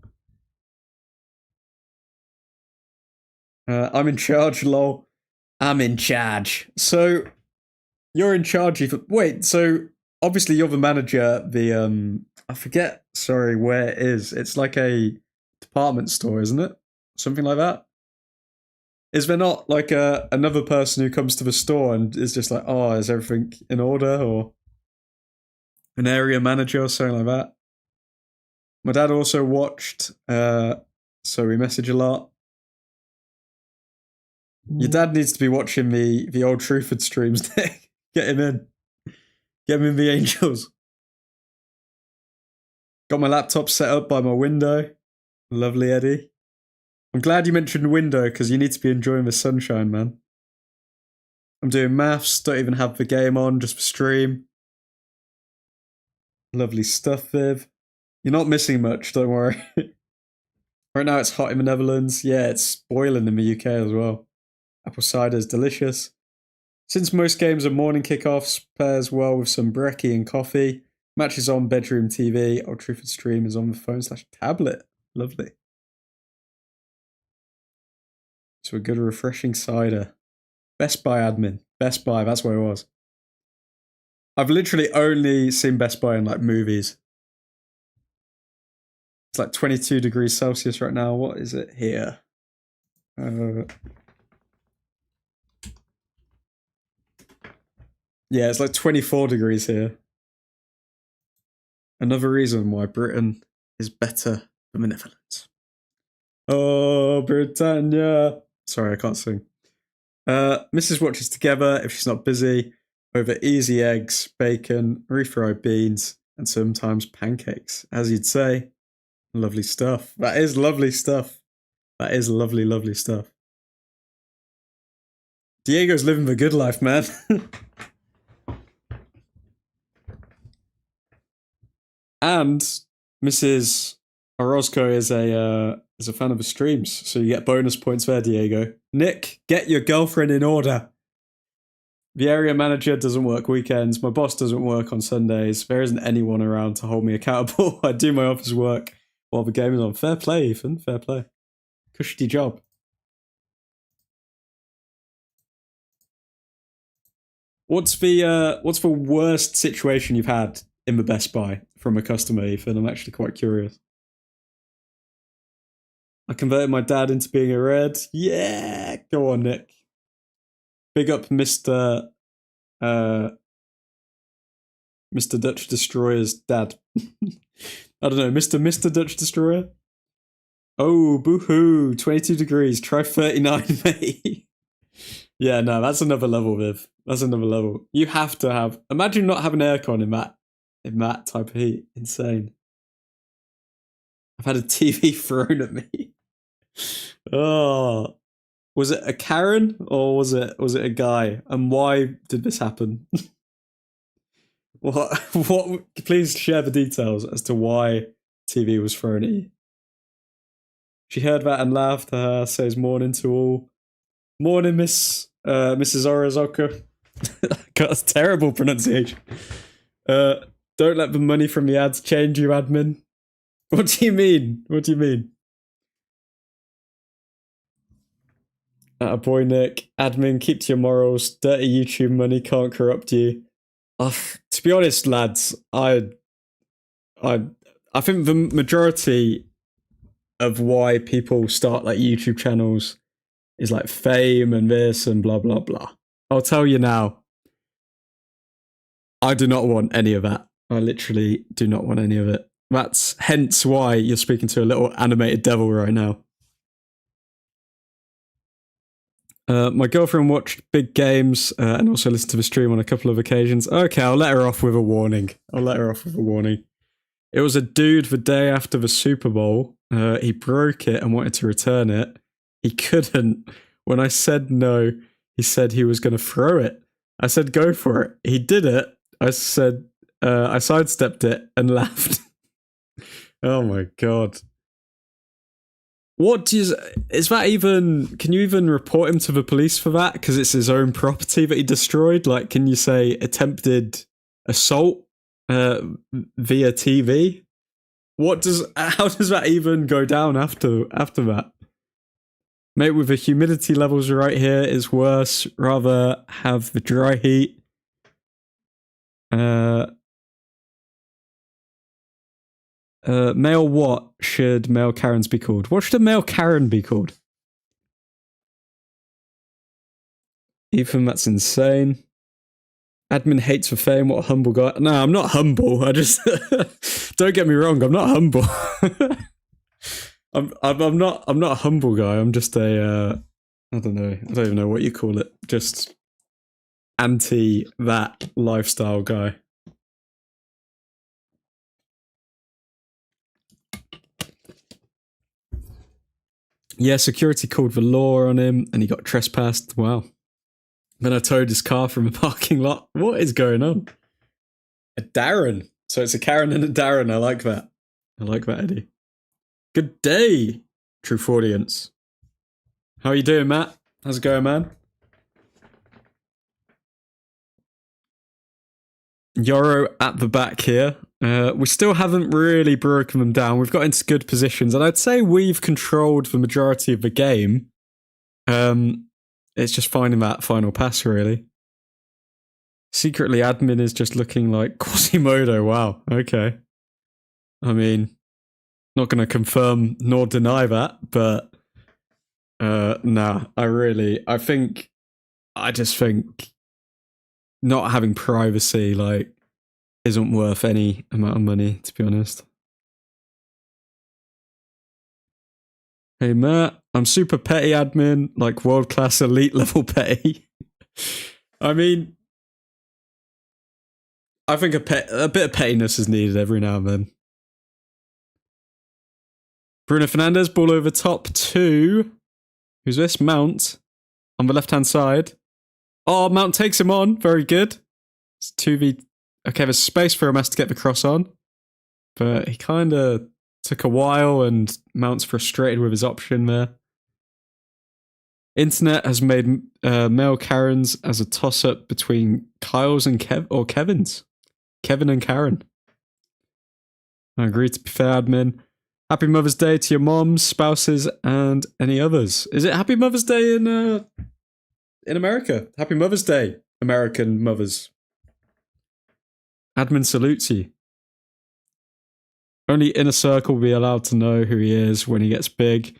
I'm in charge, lol. I'm in charge. So, you're in charge, Ethan. Wait, so obviously you're the manager, I forget, sorry, where it is. It's like a department store, isn't it? Something like that? Is there not like another person who comes to the store and is just like, oh, is everything in order? Or an area manager or something like that? My dad also watched, so we message a lot. Your dad needs to be watching the Old Truthford streams, Nick. Get him in. Get him in the Angels. Got my laptop set up by my window. Lovely, Eddie. I'm glad you mentioned window because you need to be enjoying the sunshine, man. I'm doing maths, don't even have the game on, just for stream. Lovely stuff, Viv. You're not missing much, don't worry. Right now it's hot in the Netherlands. Yeah, it's boiling in the UK as well. Apple cider is delicious. Since most games are morning kickoffs, pairs well with some brekkie and coffee. Match is on bedroom TV. Old Truthford stream is on the phone/tablet. Lovely. So a good refreshing cider. Best Buy admin. Best Buy, that's where it was. I've literally only seen Best Buy in like movies. It's like 22 degrees Celsius right now. What is it here? Yeah, it's like 24 degrees here. Another reason why Britain is better than benevolence. Oh, Britannia. Sorry, I can't sing. Mrs. watches together, if she's not busy, over easy eggs, bacon, refried beans, and sometimes pancakes. As you'd say, lovely stuff. That is lovely stuff. That is lovely, lovely stuff. Diego's living the good life, man. And Mrs. Orozco is a fan of the streams, so you get bonus points there, Diego. Nick, get your girlfriend in order. The area manager doesn't work weekends. My boss doesn't work on Sundays. There isn't anyone around to hold me accountable. I do my office work while the game is on. Fair play, Ethan. Fair play. Cushy job. What's the worst situation you've had in the Best Buy from a customer, Ethan? I'm actually quite curious. I converted my dad into being a red. Yeah, go on, Nick. Big up Mr. Mr. Dutch Destroyer's dad. I don't know, Mr. Dutch Destroyer? Oh, boo-hoo, 22 degrees, try 39, mate. Yeah, no, that's another level, Viv. That's another level. You have to have... Imagine not having aircon in that type of heat. Insane. I've had a TV thrown at me. Oh... Was it a Karen or was it a guy? And why did this happen? What? Please share the details as to why TV was thrown at you. She heard that and laughed. Says morning to all. Morning, Mrs. Orozco. Got a terrible pronunciation. Don't let the money from the ads change you, admin. What do you mean? What do you mean? Boy, Nick. Admin, keep to your morals. Dirty YouTube money can't corrupt you. To be honest, lads, I think the majority of why people start like YouTube channels is like fame and this and blah blah blah. I'll tell you now. I do not want any of that. I literally do not want any of it. That's hence why you're speaking to a little animated devil right now. My girlfriend watched big games and also listened to the stream on a couple of occasions. Okay, I'll let her off with a warning. It was a dude the day after the Super Bowl. He broke it and wanted to return it. He couldn't. When I said no, he said he was going to throw it. I said go for it. He did it. I said I sidestepped it and laughed. Oh my god. What is that even? Can you even report him to the police for that? Because it's his own property that he destroyed. Like, can you say attempted assault via TV? How does that even go down after that? Mate, with the humidity levels right here, it's worse. Rather have the dry heat. Male what should male Karens be called? What should a male Karen be called? Ethan, that's insane. Admin hates for fame. What a humble guy. No, I'm not humble. I just... Don't get me wrong, I'm not humble. I'm not a humble guy. I'm just a... I don't know. I don't even know what you call it. Just anti that lifestyle guy. Yeah, security called the law on him and he got trespassed. Wow. Then I towed his car from a parking lot. What is going on? A Darren. So it's a Karen and a Darren. I like that. I like that, Eddie. Good day, Truthfordians. How are you doing, Matt? How's it going, man? Yoro at the back here. We still haven't really broken them down. We've got into good positions, and I'd say we've controlled the majority of the game. It's just finding that final pass, really. Secretly, admin is just looking like Quasimodo. Wow, okay. I mean, not going to confirm nor deny that, but nah, I just think not having privacy, like, isn't worth any amount of money, to be honest. Hey Matt, I'm super petty admin, like world class elite level petty. I mean, I think a bit of pettiness is needed every now and then. Bruno Fernandes, ball over top to who's this? Mount on the left hand side. Oh, Mount takes him on. Very good. It's 2v. Okay, there's space for Hamas to get the cross on, but he kind of took a while, and Mount's frustrated with his option there. Internet has made male Karens as a toss-up between Kyle's and Kevin's. Kevin and Karen. I agree to be fair, admin. Happy Mother's Day to your moms, spouses, and any others. Is it Happy Mother's Day in America? Happy Mother's Day, American mothers. Admin salutes you. Only Inner Circle will be allowed to know who he is when he gets big.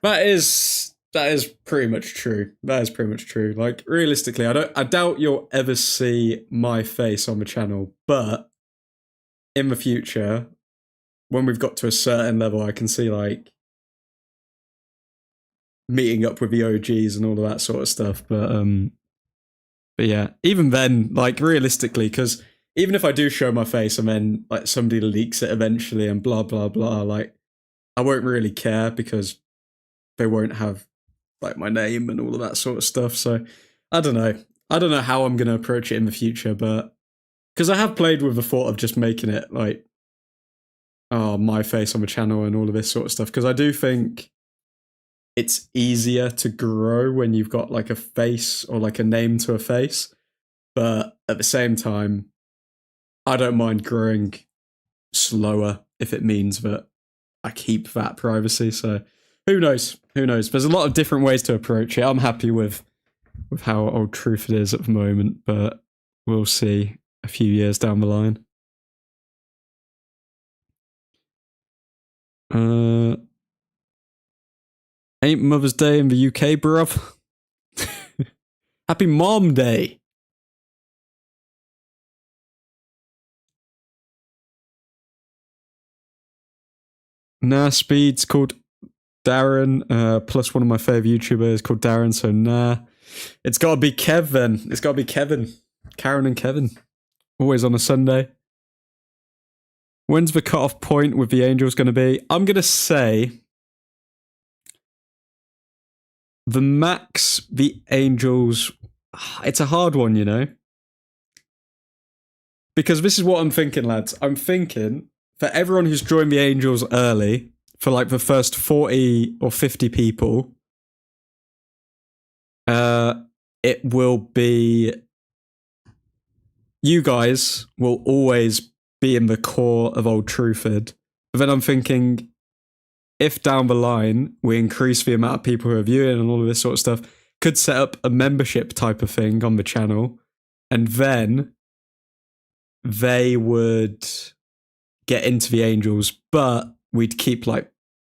That is pretty much true. That is pretty much true. Like, realistically, I doubt you'll ever see my face on the channel, but in the future, when we've got to a certain level, I can see like meeting up with the OGs and all of that sort of stuff. But yeah, even then, like realistically, because even if I do show my face and then like somebody leaks it eventually and blah blah blah, like I won't really care because they won't have like my name and all of that sort of stuff. So I don't know how I'm gonna approach it in the future, but because I have played with the thought of just making it like, oh, my face on the channel and all of this sort of stuff, because I do think it's easier to grow when you've got like a face or like a name to a face, but at the same time, I don't mind growing slower if it means that I keep that privacy. So who knows? Who knows? There's a lot of different ways to approach it. I'm happy with how Old Truthford is at the moment, but we'll see a few years down the line. Ain't Mother's Day in the UK, bruv. Happy Mom Day. Nah, Speed's called Darren, plus one of my favourite YouTubers called Darren, so nah. It's gotta be Kevin. It's gotta be Kevin. Karen and Kevin. Always on a Sunday. When's the cut-off point with the Angels gonna be? I'm gonna say the max the Angels... It's a hard one, you know? Because this is what I'm thinking, lads. I'm thinking for everyone who's joined the Angels early, for like the first 40 or 50 people, it will be... You guys will always be in the core of Old Truthford. But then I'm thinking, if down the line we increase the amount of people who are viewing and all of this sort of stuff, could set up a membership type of thing on the channel, and then they would get into the Angels, but we'd keep like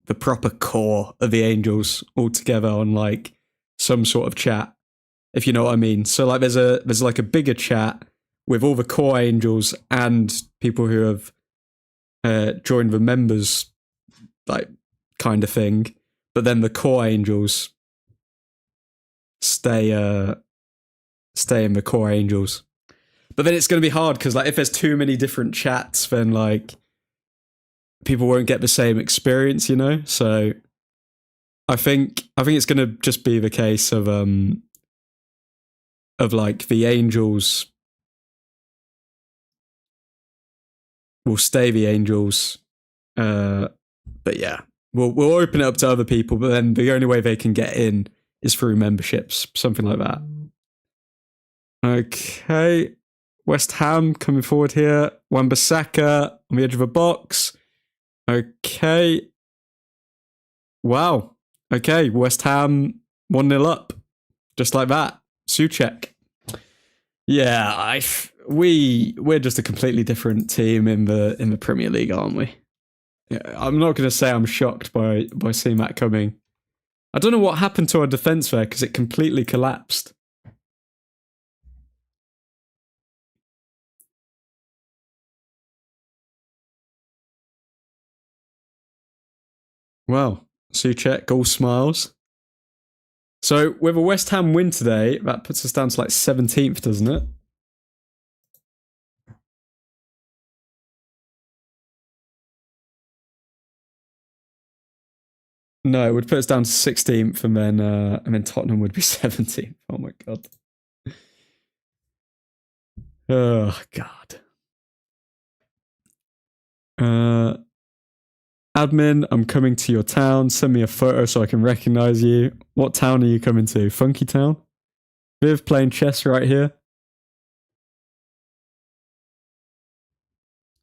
the proper core of the Angels all together on like some sort of chat, if you know what I mean. So like there's like a bigger chat with all the core Angels and people who have joined the members, like kind of thing. But then the core Angels stay in the core Angels. But then it's going to be hard because like if there's too many different chats, then like people won't get the same experience, you know. So I think it's going to just be the case of like the Angels will stay the Angels, but yeah, we'll open it up to other people. But then the only way they can get in is through memberships, something like that. Okay. West Ham coming forward here. Wan-Bissaka on the edge of a box. Okay. Wow. Okay. West Ham 1-0 up. Just like that. Souček. Yeah, we're just a completely different team in the Premier League, aren't we? Yeah, I'm not going to say I'm shocked by seeing that coming. I don't know what happened to our defence there because it completely collapsed. Well, Souček, all smiles. So with a West Ham win today, that puts us down to like 17th, doesn't it? No, it would put us down to 16th, and then Tottenham would be 17th. Oh my god. Oh god. Admin, I'm coming to your town. Send me a photo so I can recognize you. What town are you coming to? Funky Town? Viv playing chess right here.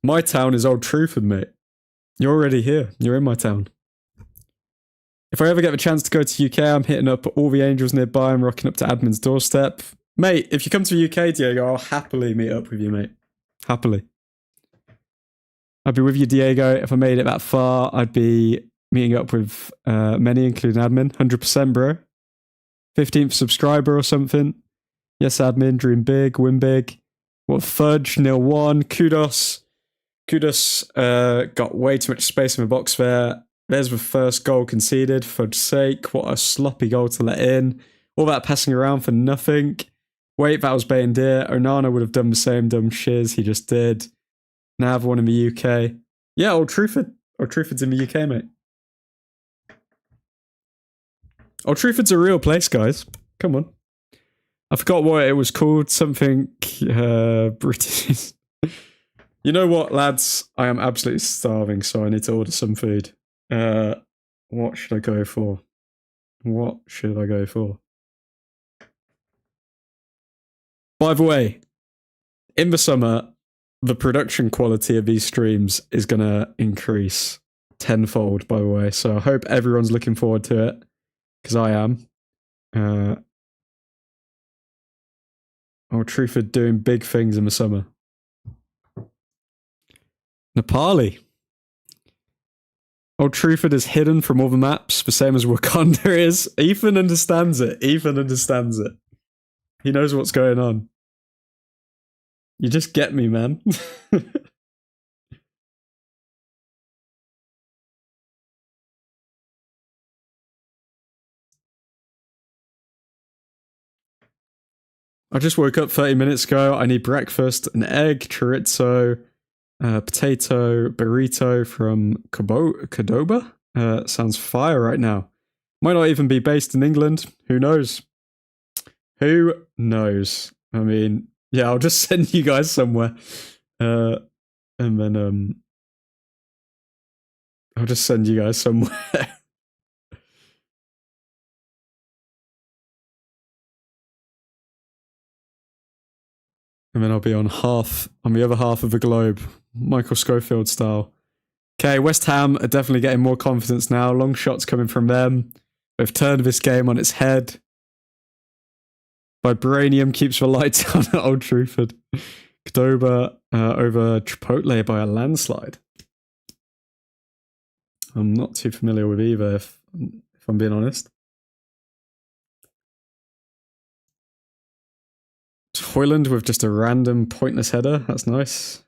My town is Old Truthford, mate. You're already here. You're in my town. If I ever get the chance to go to UK, I'm hitting up all the angels nearby. I'm rocking up to Admin's doorstep. Mate, if you come to the UK, Diego, I'll happily meet up with you, mate. Happily. I'd be with you, Diego. If I made it that far, I'd be meeting up with many, including Admin. 100%, bro. 15th subscriber or something. Yes, Admin. Dream big. Win big. What fudge? 0-1. Kudos. Kudos got way too much space in the box there. There's the first goal conceded. Fudge's sake. What a sloppy goal to let in. All that passing around for nothing. Wait, that was bait and deer. Onana would have done the same dumb shiz he just did. Now have one in the UK. Yeah, Old Truthford. Old Truthford's in the UK, mate. Old Truthford's a real place, guys. Come on. I forgot what it was called. Something British. You know what, lads? I am absolutely starving, so I need to order some food. What should I go for? What should I go for? By the way, in the summer, the production quality of these streams is going to increase tenfold, by the way. So I hope everyone's looking forward to it, because I am. Old Truthford doing big things in the summer. Nepali. Old Truthford is hidden from all the maps, the same as Wakanda is. Ethan understands it. Ethan understands it. He knows what's going on. You just get me, man. I just woke up 30 minutes ago. I need breakfast, an egg, chorizo, potato burrito from Cordoba. Sounds fire right now. Might not even be based in England. Who knows? Who knows? I mean, yeah, I'll just send you guys somewhere. And then I'll just send you guys somewhere. And then I'll be on the other half of the globe, Michael Schofield style. Okay, West Ham are definitely getting more confidence now. Long shots coming from them. They've turned this game on its head. Vibranium keeps the lights on at Old Truthford. Cordoba over Chipotle by a landslide. I'm not too familiar with either, if I'm being honest. Hoyland with just a random pointless header. That's nice.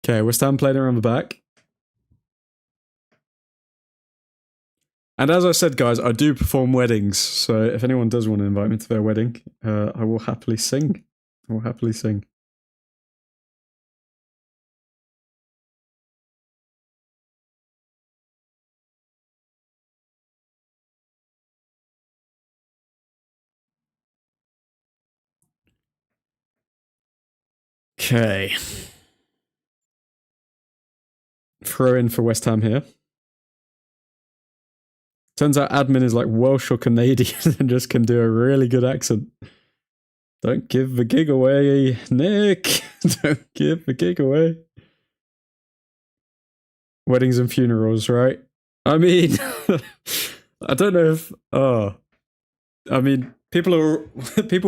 Okay, West Ham playing around the back. And as I said, guys, I do perform weddings. So if anyone does want to invite me to their wedding, I will happily sing. I will happily sing. Okay. Throw in for West Ham here. Turns out admin is like Welsh or Canadian and just can do a really good accent. Don't give the gig away, Nick. Don't give the gig away. Weddings and funerals, right? I mean, I don't know if... I mean, people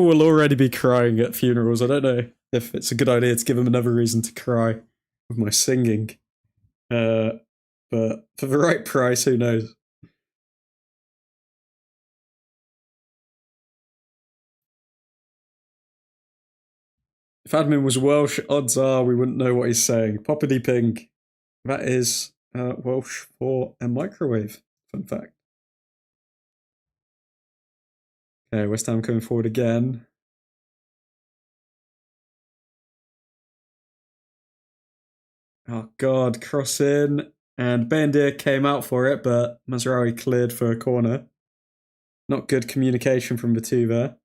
will already be crying at funerals. I don't know if it's a good idea to give them another reason to cry. with my singing. But for the right price, who knows? If admin was Welsh, odds are we wouldn't know what he's saying. Poppity ping. That is Welsh for a microwave. Fun fact. Okay, West Ham coming forward again. Oh God, cross in. And Bendir came out for it, but Mazraoui cleared for a corner. Not good communication from the two there.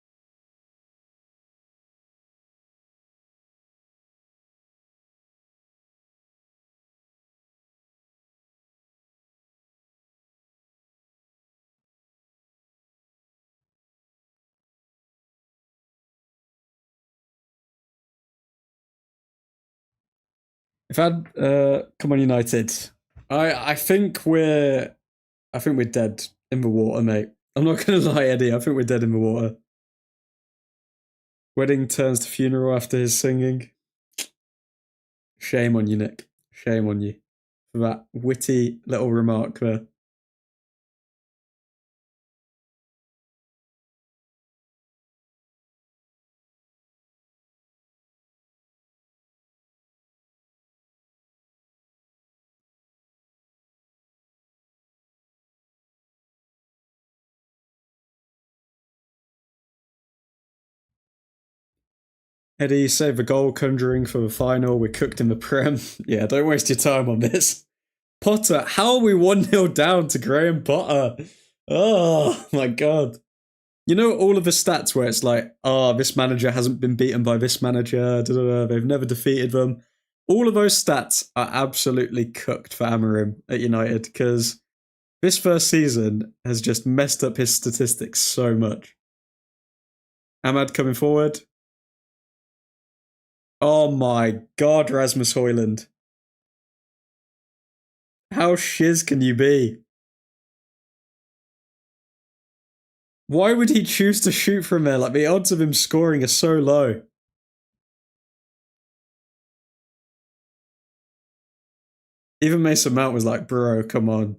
If I'd come on United, I think we're dead in the water, mate. I'm not gonna lie, Eddie. I think we're dead in the water. Wedding turns to funeral after his singing. Shame on you, Nick. Shame on you for that witty little remark there. Eddie, save the goal conjuring for the final. We're cooked in the Prem. Yeah, don't waste your time on this. Potter, how are we 1-0 down to Graham Potter? Oh my God. You know all of the stats where it's like, oh, this manager hasn't been beaten by this manager, they've never defeated them. All of those stats are absolutely cooked for Amorim at United because this first season has just messed up his statistics so much. Ahmad coming forward. Oh my God, Rasmus Højlund. How shiz can you be? Why would he choose to shoot from there? Like, the odds of him scoring are so low. Even Mason Mount was like, bro, come on.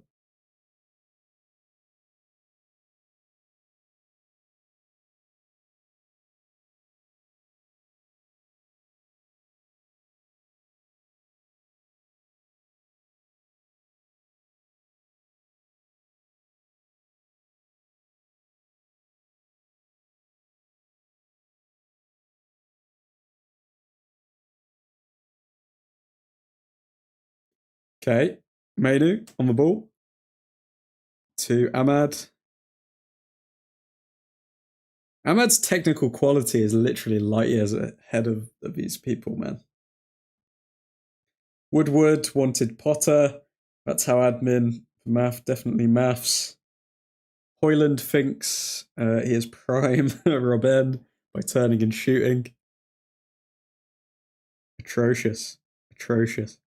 Okay, Mainu on the ball. To Ahmad. Ahmad's technical quality is literally light years ahead of these people, man. Woodward wanted Potter. That's how admin math, definitely maths. Hoyland thinks he is prime Robben by turning and shooting. Atrocious. Atrocious.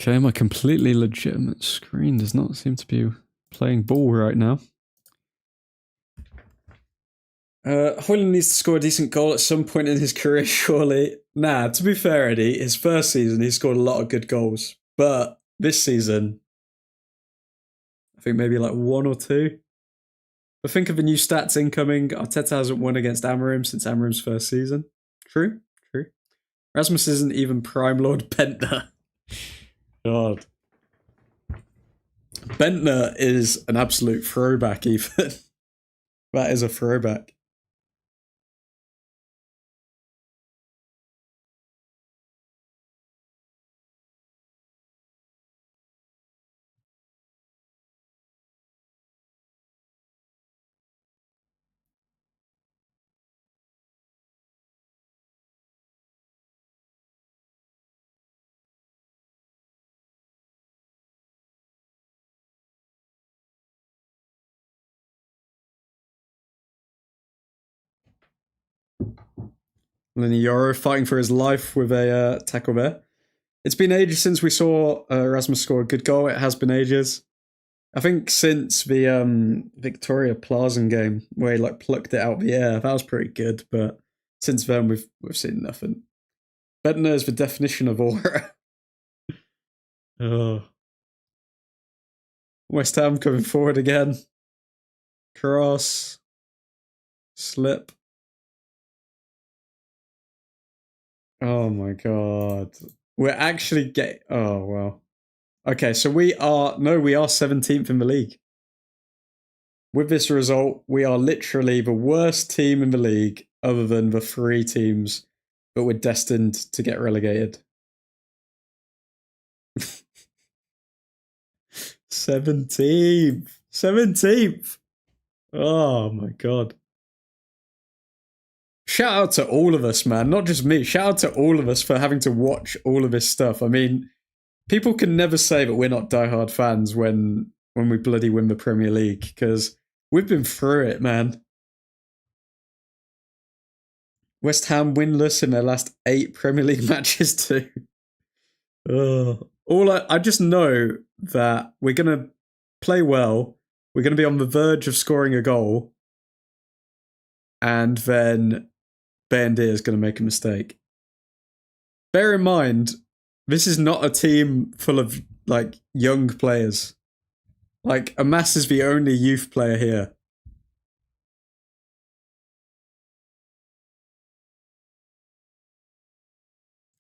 Okay, my completely legitimate screen does not seem to be playing ball right now. Hoyland needs to score a decent goal at some point in his career, surely. Nah, to be fair, Eddie, his first season he scored a lot of good goals. But this season, I think maybe like one or two. But think of the new stats incoming. Arteta hasn't won against Amorim since Amorim's first season. True, true. Rasmus isn't even Prime Lord Bentner. God. Bentner is an absolute throwback, even. That is a throwback. Linioro fighting for his life with a tackle there. It's been ages since we saw Rasmus score a good goal. It has been ages. I think since the Victoria Plaza game where he like plucked it out of the air, that was pretty good. But since then, we've seen nothing. Bednar is the definition of aura. Oh. West Ham coming forward again. Cross. Slip. Oh my god. We're actually getting... Oh, well. Okay, so we are 17th in the league. With this result, we are literally the worst team in the league other than the 3 teams that were destined to get relegated. 17th. 17th. Oh my god. Shout out to all of us, man. Not just me. Shout out to all of us for having to watch all of this stuff. I mean, people can never say that we're not diehard fans when we bloody win the Premier League, because we've been through it, man. West Ham winless in their last 8 Premier League matches too. I just know that we're gonna play well. We're gonna be on the verge of scoring a goal, and then Bandir is gonna make a mistake. Bear in mind, this is not a team full of like young players. Like Amas is the only youth player here.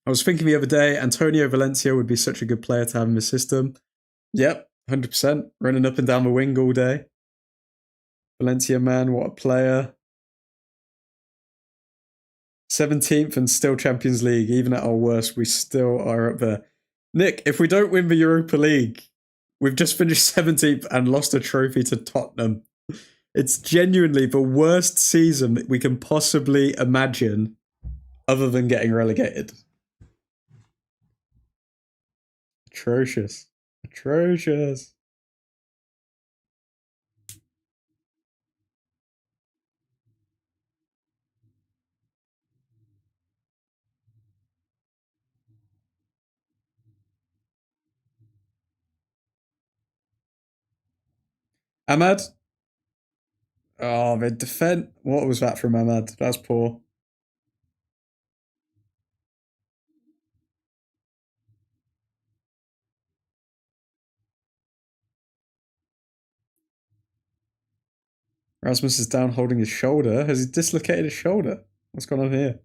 I was thinking the other day, Antonio Valencia would be such a good player to have in the system. Yep, 100%. Running up and down the wing all day. Valencia, man, what a player. 17th and still Champions League. Even at our worst, we still are up there. Nick, if we don't win the Europa League, we've just finished 17th and lost a trophy to Tottenham. It's genuinely the worst season that we can possibly imagine other than getting relegated. Atrocious. Atrocious. Ahmad? Oh, the defense. What was that from Ahmad? That's poor. Rasmus is down holding his shoulder. Has he dislocated his shoulder? What's going on here?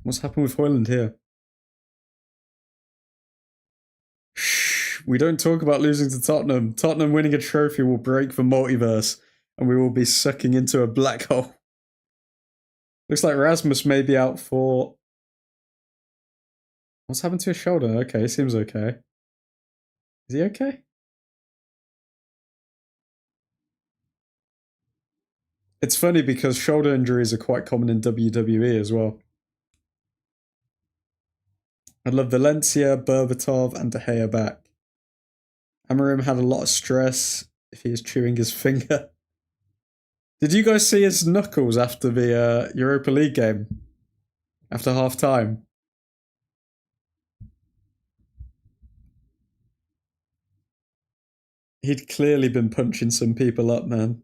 What's happened with Hoyland here? Shh, we don't talk about losing to Tottenham. Tottenham winning a trophy will break the multiverse and we will be sucking into a black hole. Looks like Rasmus may be out for... What's happened to his shoulder? Okay, seems okay. Is he okay? It's funny because shoulder injuries are quite common in WWE as well. I love Valencia, Berbatov, and De Gea back. Amarim had a lot of stress if he is chewing his finger. Did you guys see his knuckles after the Europa League game? After half time? He'd clearly been punching some people up, man.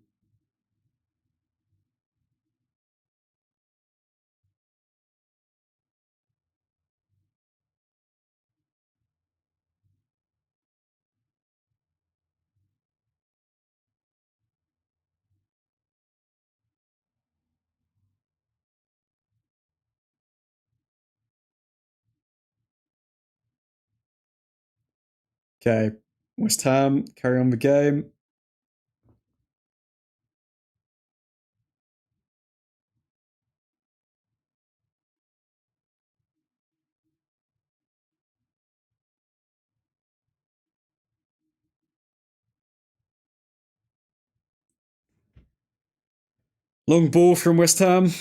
Okay, West Ham, carry on the game. Long ball from West Ham.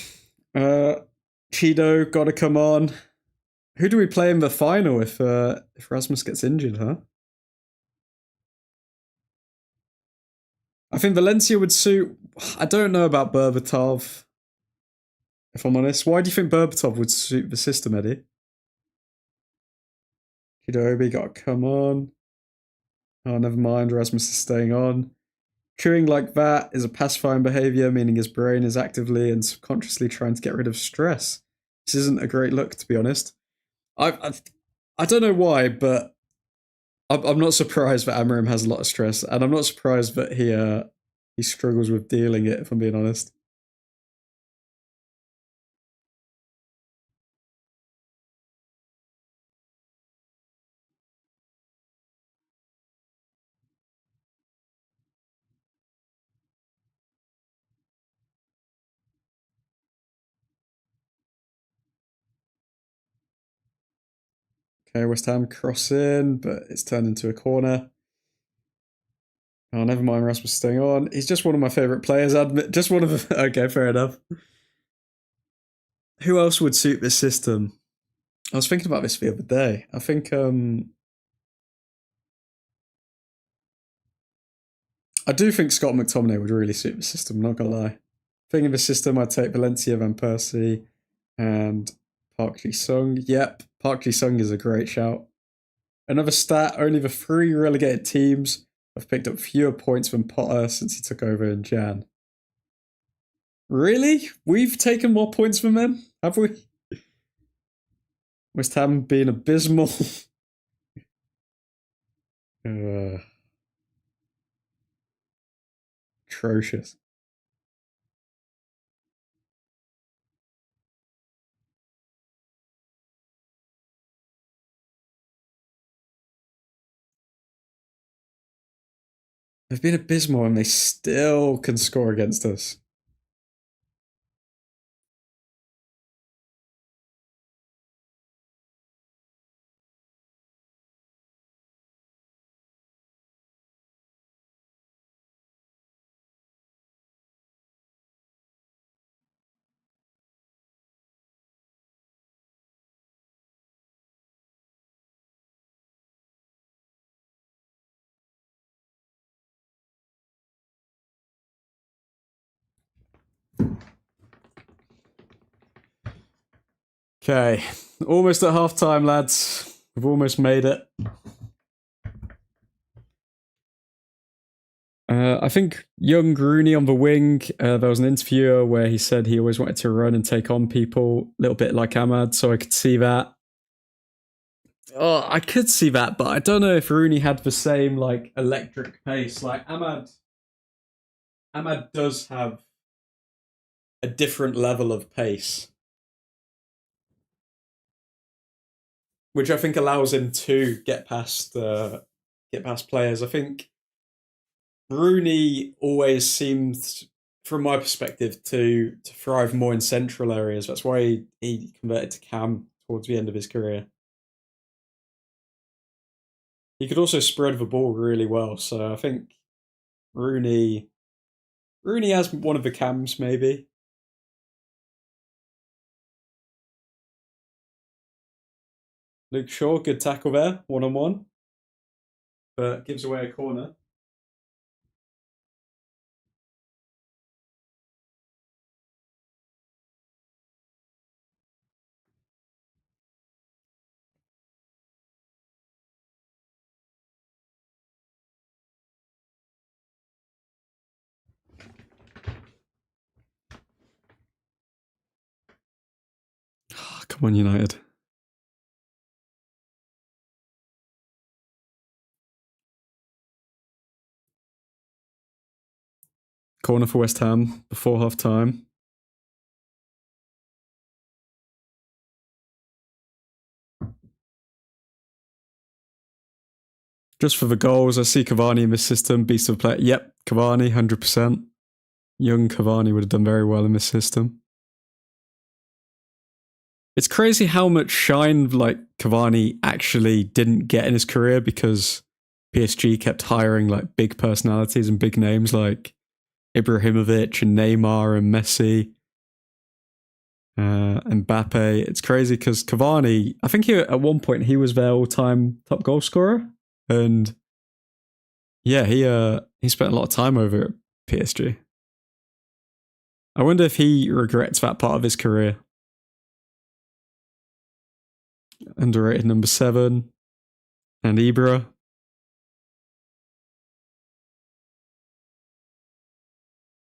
Cheeto gotta come on. Who do we play in the final if Rasmus gets injured, huh? I think Valencia would suit. I don't know about Berbatov, if I'm honest. Why do you think Berbatov would suit the system, Eddie? Kidobi gotta come on. Oh, never mind. Rasmus is staying on. Chewing like that is a pacifying behavior, meaning his brain is actively and subconsciously trying to get rid of stress. This isn't a great look, to be honest. I don't know why, but I'm not surprised that Amarim has a lot of stress, and I'm not surprised that he struggles with dealing it, if I'm being honest. Okay, West Ham cross in, but it's turned into a corner. Oh, never mind, Rasmus staying on. He's just one of my favourite players, admit. Just one of them. Okay, fair enough. Who else would suit this system? I was thinking about this the other day. I think I do think Scott McTominay would really suit the system, not gonna lie. Thinking of the system, I'd take Valencia, Van Persie, and Park Ji-sung. Yep, Park Ji-sung is a great shout. Another stat, only the 3 relegated teams have picked up fewer points than Potter since he took over in Jan. Really? We've taken more points than them? Have we? West Ham being abysmal. Atrocious. They've been abysmal and they still can score against us. Okay, almost at half time, lads. We've almost made it. I think young Rooney on the wing, there was an interviewer where he said he always wanted to run and take on people, a little bit like Ahmad, so I could see that. Oh, I could see that, but I don't know if Rooney had the same like electric pace. Like Ahmad does have a different level of pace, which I think allows him to get past players. I think Rooney always seemed, from my perspective, to thrive more in central areas. That's why he converted to Cam towards the end of his career. He could also spread the ball really well, so I think Rooney has one of the Cams maybe. Luke Shaw, good tackle there, 1-on-1, but gives away a corner. Oh, come on, United. Corner for West Ham before half time. Just for the goals, I see Cavani in this system. Beast of a player. Yep, Cavani, 100%. Young Cavani would have done very well in this system. It's crazy how much shine like Cavani actually didn't get in his career because PSG kept hiring like big personalities and big names like Ibrahimovic and Neymar and Messi. Mbappe. It's crazy because Cavani, I think at one point he was their all-time top goal scorer, and yeah, he spent a lot of time over at PSG. I wonder if he regrets that part of his career. Underrated number 7, and Ibra.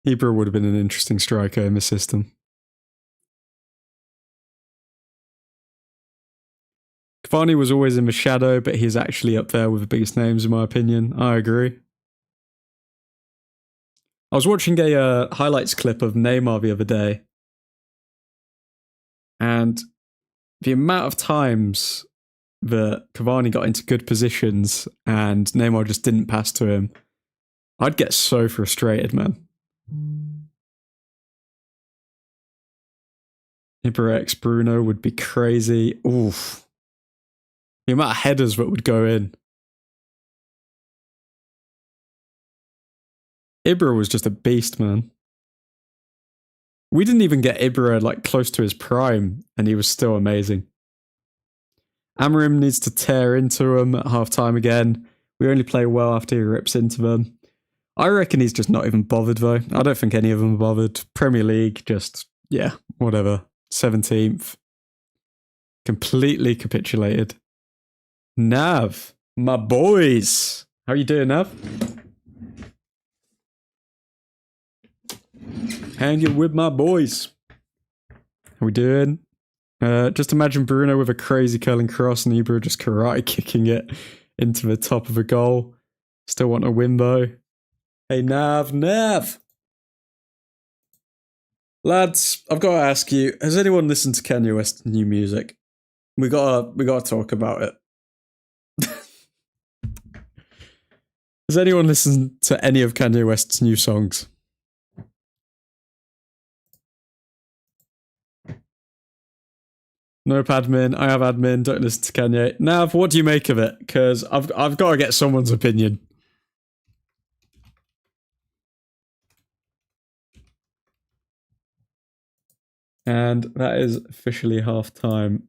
Ibra would have been an interesting striker in the system. Cavani was always in the shadow, but he's actually up there with the biggest names in my opinion. I agree. I was watching a highlights clip of Neymar the other day, and the amount of times that Cavani got into good positions and Neymar just didn't pass to him, I'd get so frustrated, man. Ibra x Bruno would be crazy. Oof. The amount of headers that would go in. Ibra was just a beast, man. We didn't even get Ibra like close to his prime, and he was still amazing. Amorim needs to tear into them at half time again. We only play well after he rips into them. I reckon he's just not even bothered, though. I don't think any of them are bothered. Premier League, just, yeah, whatever. 17th. Completely capitulated. Nav, my boys. How you doing, Nav? Hanging with my boys. How we doing? Just imagine Bruno with a crazy curling cross and Ibra just karate kicking it into the top of a goal. Still want a win though. Hey, Nav. Lads, I've got to ask you, has anyone listened to Kanye West's new music? We gotta talk about it. Has anyone listened to any of Kanye West's new songs? Nope, admin. I have admin. Don't listen to Kanye. Nav, what do you make of it? Because I've got to get someone's opinion. And that is officially half time.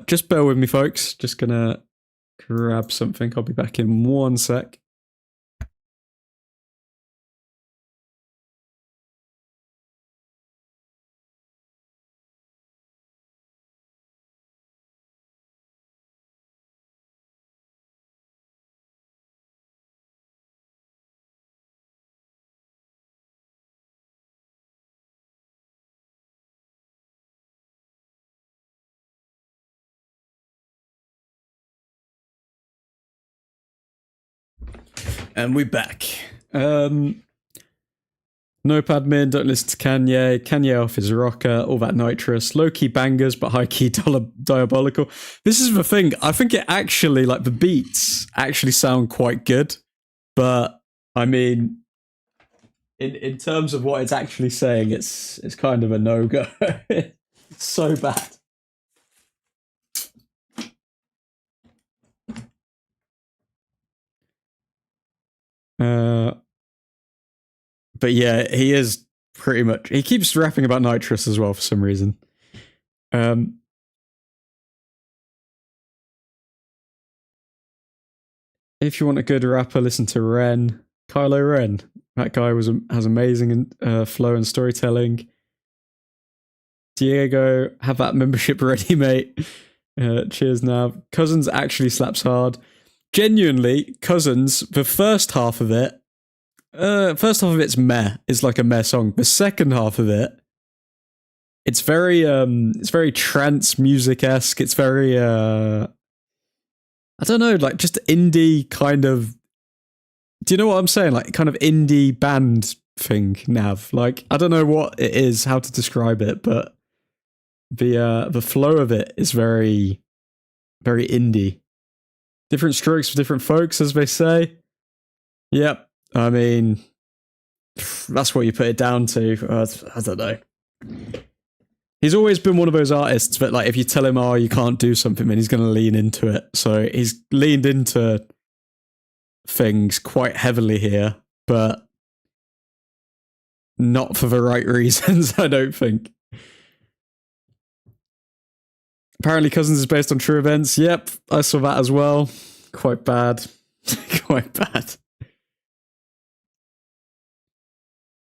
Just bear with me, folks. Just gonna grab something. I'll be back in 1 sec. And we're back. Nope, admin, don't listen to Kanye. Kanye off his rocker, all that nitrous. Low-key bangers, but high-key diabolical. This is the thing. I think it actually, like, the beats actually sound quite good. But, I mean, in terms of what it's actually saying, it's kind of a no-go. It's so bad. But yeah, he is pretty much. He keeps rapping about nitrous as well for some reason. If you want a good rapper, listen to Ren, Kylo Ren. That guy has amazing flow and storytelling. Diego, have that membership ready, mate. Cheers, Nav. Cousins actually slaps hard. Genuinely, Cousins. The first half of it's meh. It's like a meh song. The second half of it, it's very trance music-esque. It's very I don't know, like just indie kind of. Do you know what I'm saying? Like kind of indie band thing, Nav. Like I don't know what it is, how to describe it, but the flow of it is very, very indie. Different strokes for different folks, as they say. Yep. I mean, that's what you put it down to. I don't know. He's always been one of those artists that, like, if you tell him, oh, you can't do something, then he's going to lean into it. So he's leaned into things quite heavily here. But not for the right reasons, I don't think. Apparently Cousins is based on true events. Yep, I saw that as well. Quite bad. Quite bad.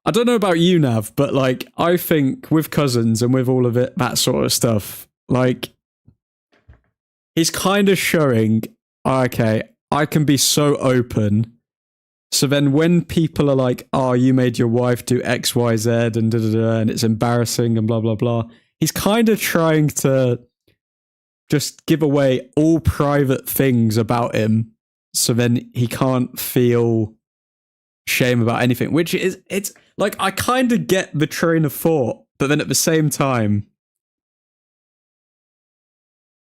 I don't know about you, Nav, but like, I think with Cousins and with all of it, that sort of stuff, like, he's kind of showing, okay, I can be so open. So then when people are like, oh, you made your wife do X, Y, Z and da-da-da, and it's embarrassing and blah, blah, blah, he's kind of trying to just give away all private things about him. So then he can't feel shame about anything, which is, it's like, I kind of get the train of thought, but then at the same time,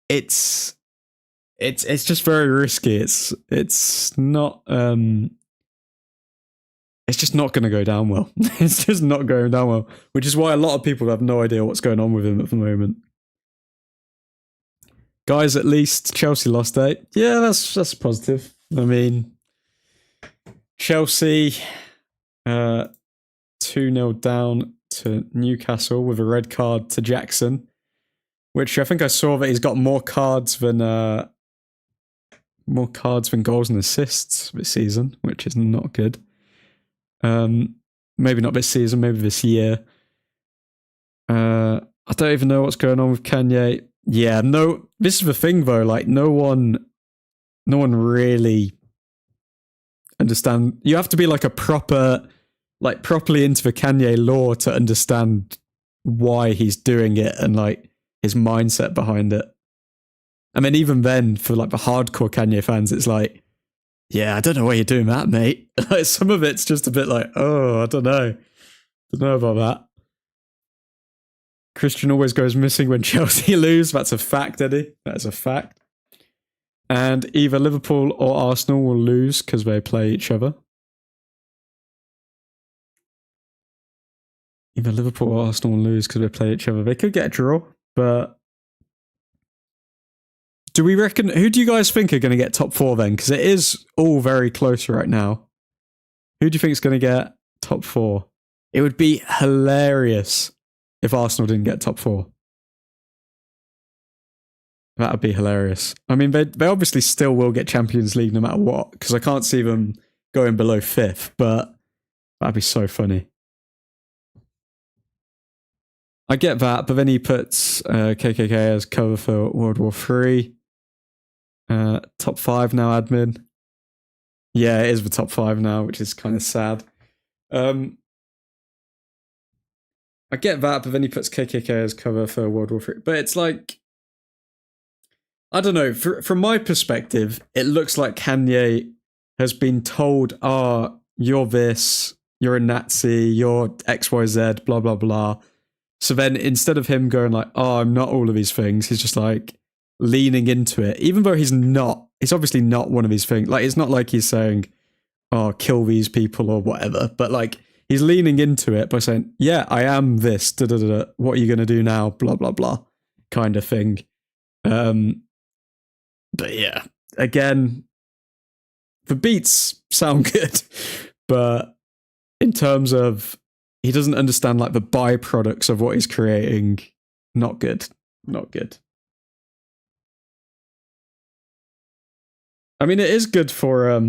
it's just very risky. It's not it's just not going to go down well. It's just not going down well, which is why a lot of people have no idea what's going on with him at the moment. Guys, at least Chelsea lost 8. Yeah, that's positive. I mean, Chelsea 2-0 down to Newcastle with a red card to Jackson, which I think I saw that he's got more cards than goals and assists this season, which is not good. Maybe not this season, maybe this year. I don't even know what's going on with Kanye. Yeah, no, this is the thing though, like no one really understand. You have to be like a properly into the Kanye lore to understand why he's doing it and like his mindset behind it. I mean, even then, for like the hardcore Kanye fans, it's like, yeah, I don't know why you're doing that, mate. Like, some of it's just a bit like, oh, I don't know. Don't know about that. Christian always goes missing when Chelsea lose. That's a fact, Eddie. That is a fact. And either Liverpool or Arsenal will lose because they play each other. Either Liverpool or Arsenal will lose because they play each other. They could get a draw, but do we reckon, who do you guys think are going to get top 4 then? Because it is all very close right now. Who do you think is going to get top 4? It would be hilarious if Arsenal didn't get top 4. That would be hilarious. I mean, they obviously still will get Champions League no matter what, because I can't see them going below 5th, but that'd be so funny. I get that, but then he puts KKK as cover for World War III. Top 5 now, admin. Yeah, it is the top 5 now, which is kind of sad. I get that, but then he puts KKK as cover for World War III. But it's like, I don't know. From my perspective, it looks like Kanye has been told, you're this, you're a Nazi, you're XYZ, blah, blah, blah. So then instead of him going like, I'm not all of these things, he's just like leaning into it. Even though he's obviously not one of these things. Like, it's not like he's saying, kill these people or whatever. But like, he's leaning into it by saying, yeah, I am this, da-da-da-da. What are you going to do now? Blah, blah, blah, kind of thing. But yeah, again, the beats sound good, but in terms of, he doesn't understand like the byproducts of what he's creating. Not good. Not good. I mean, it is good for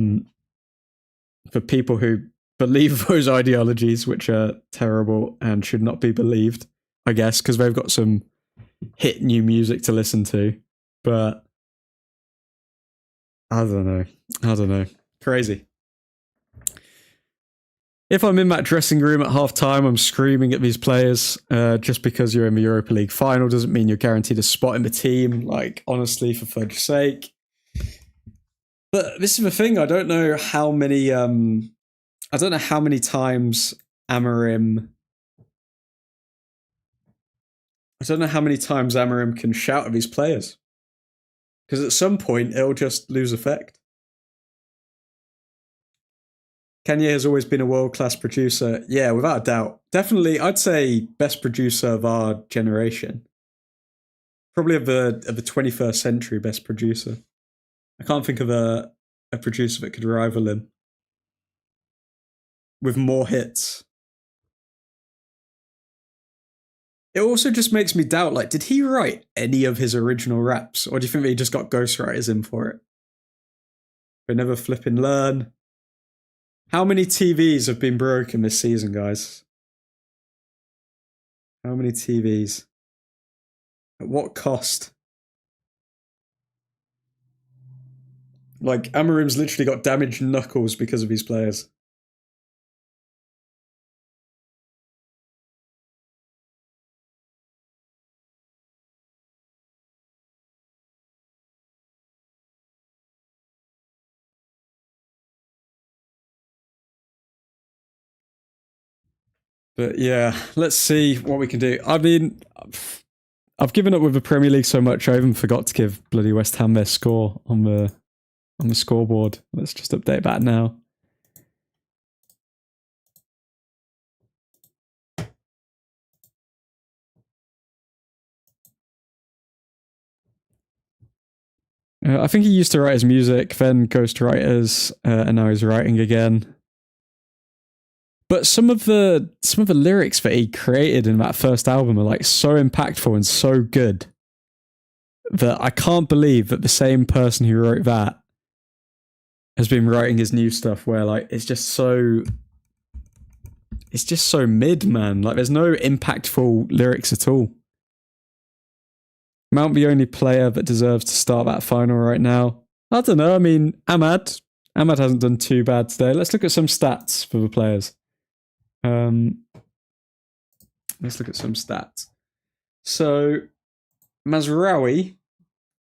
people who believe those ideologies, which are terrible and should not be believed, I guess, because they've got some hit new music to listen to. But I don't know. Crazy. If I'm in that dressing room at half time, I'm screaming at these players. Just because you're in the Europa League final doesn't mean you're guaranteed a spot in the team. Like, honestly, for fudge's sake. But this is the thing. I don't know how many times Amarim. I don't know how many times Amarim can shout at these players. Because at some point, it'll just lose effect. Kanye has always been a world-class producer. Yeah, without a doubt. Definitely, I'd say best producer of our generation. Probably of the 21st century best producer. I can't think of a producer that could rival him. With more hits. It also just makes me doubt, like, did he write any of his original raps? Or do you think that he just got ghostwriters in for it? They never flipping learn. How many TVs have been broken this season, guys? How many TVs? At what cost? Like, Amarim's literally got damaged knuckles because of his players. But yeah, let's see what we can do. I mean, I've given up with the Premier League so much, I even forgot to give bloody West Ham their score on the scoreboard. Let's just update that now. I think he used to write his music, then ghostwriters, and now he's writing again. But some of the lyrics that he created in that first album are like so impactful and so good that I can't believe that the same person who wrote that has been writing his new stuff where like it's just so mid, man. Like there's no impactful lyrics at all. Mount the only player that deserves to start that final right now. I don't know. I mean, Ahmad hasn't done too bad today. Let's look at some stats for the players. Let's look at some stats. So Mazraoui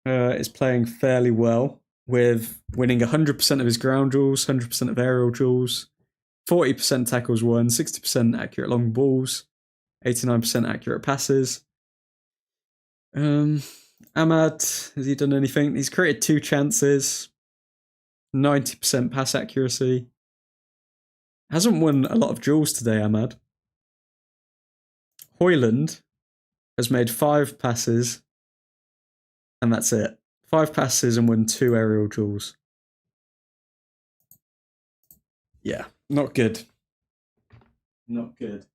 is playing fairly well, with winning 100% of his ground duels, 100% of aerial duels, 40% tackles won, 60% accurate long balls, 89% accurate passes. Ahmad, has he done anything? He's created 2 chances, 90% pass accuracy. Hasn't won a lot of duels today, Ahmad. Hoyland has made 5 passes, and that's it. 5 passes and won 2 aerial duels. Yeah, not good. Not good.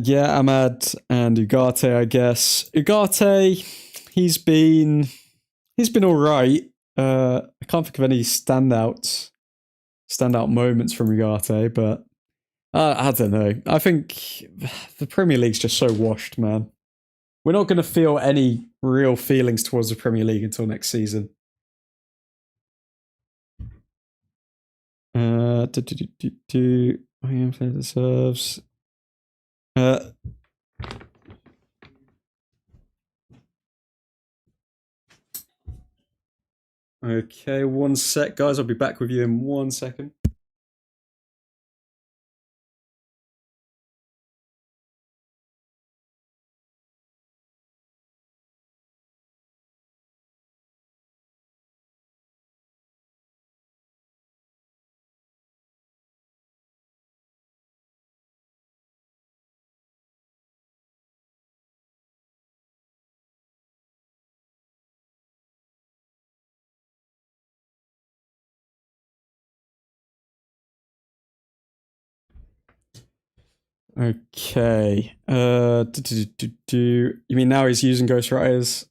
Yeah, Ahmad and Ugarte, I guess. Ugarte, he's been all right. I can't think of any standout moments from Ugarte, but I don't know. I think the Premier League's just so washed, man. We're not going to feel any real feelings towards the Premier League until next season. I am fair deserves. Okay, 1 sec, guys. I'll be back with you in 1 second. Okay. You mean now he's using ghostwriters?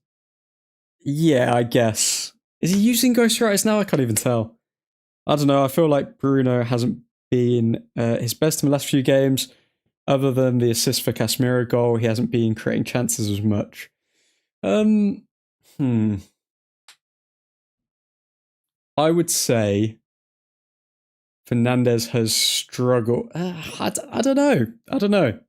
Yeah, I guess. Is he using ghostwriters now? I can't even tell. I don't know. I feel like Bruno hasn't been his best in the last few games. Other than the assist for Casemiro goal, he hasn't been creating chances as much. I would say Fernandes has struggled. I don't know. I don't know.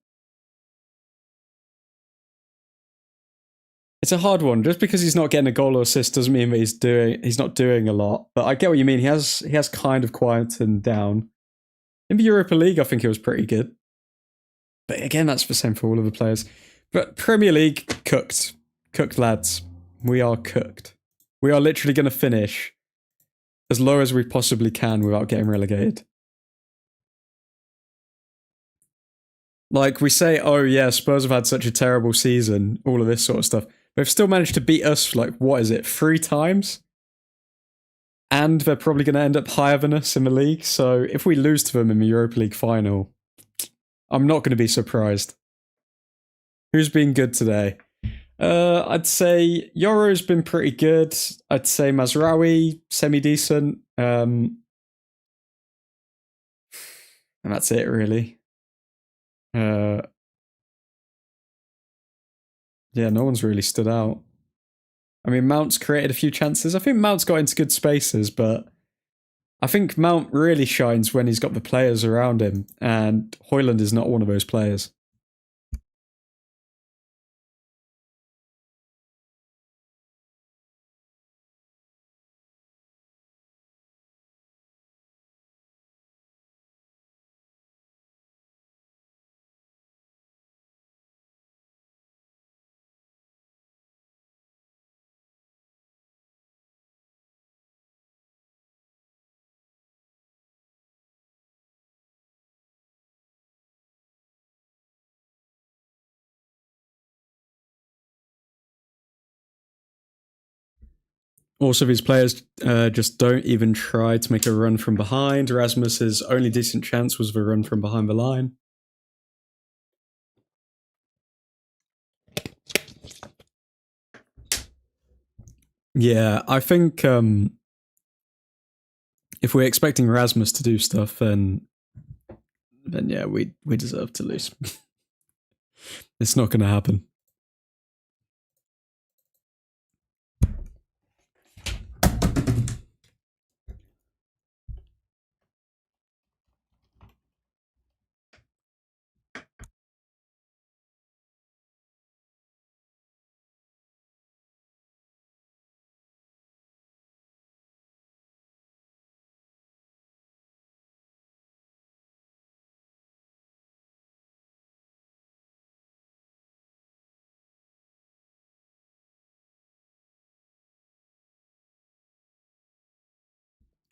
It's a hard one. Just because he's not getting a goal or assist doesn't mean that he's not doing a lot. But I get what you mean. He has kind of quietened down. In the Europa League, I think he was pretty good. But again, that's the same for all of the players. But Premier League, cooked. Cooked, lads. We are cooked. We are literally going to finish as low as we possibly can without getting relegated. Like, we say, oh yeah, Spurs have had such a terrible season, all of this sort of stuff. They've still managed to beat us, like, what is it, 3 times? And they're probably going to end up higher than us in the league. So if we lose to them in the Europa League final, I'm not going to be surprised. Who's been good today? I'd say Yoro's been pretty good. I'd say Mazraoui, semi-decent. And that's it, really. Yeah, no one's really stood out. I mean, Mount's created a few chances. I think Mount's got into good spaces, but I think Mount really shines when he's got the players around him, and Højlund is not one of those players. Also, these players just don't even try to make a run from behind. Rasmus's only decent chance was the run from behind the line. Yeah, I think if we're expecting Rasmus to do stuff, then yeah, we deserve to lose. It's not going to happen.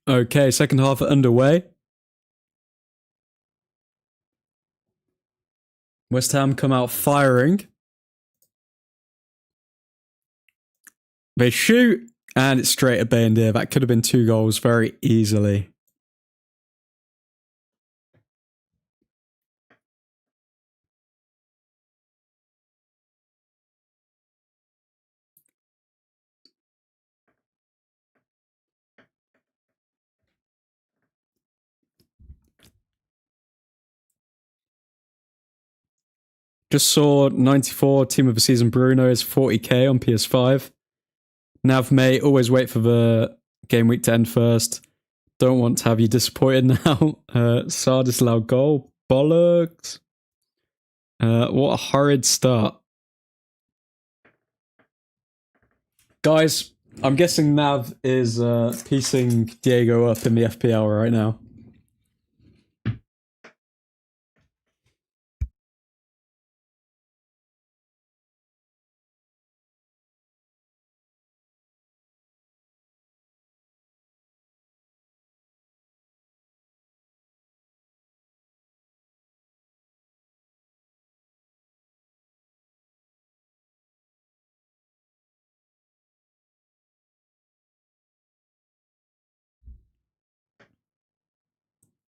Okay, second half underway. West Ham come out firing. They shoot, and it's straight at Bayendir. That could have been 2 goals very easily. Just saw 94 team of the season Bruno is 40k on PS5. Nav May, always wait for the game week to end first. Don't want to have you disappointed now. Sar disallowed goal. Bollocks. What a horrid start. Guys, I'm guessing Nav is piecing Diego up in the FPL right now.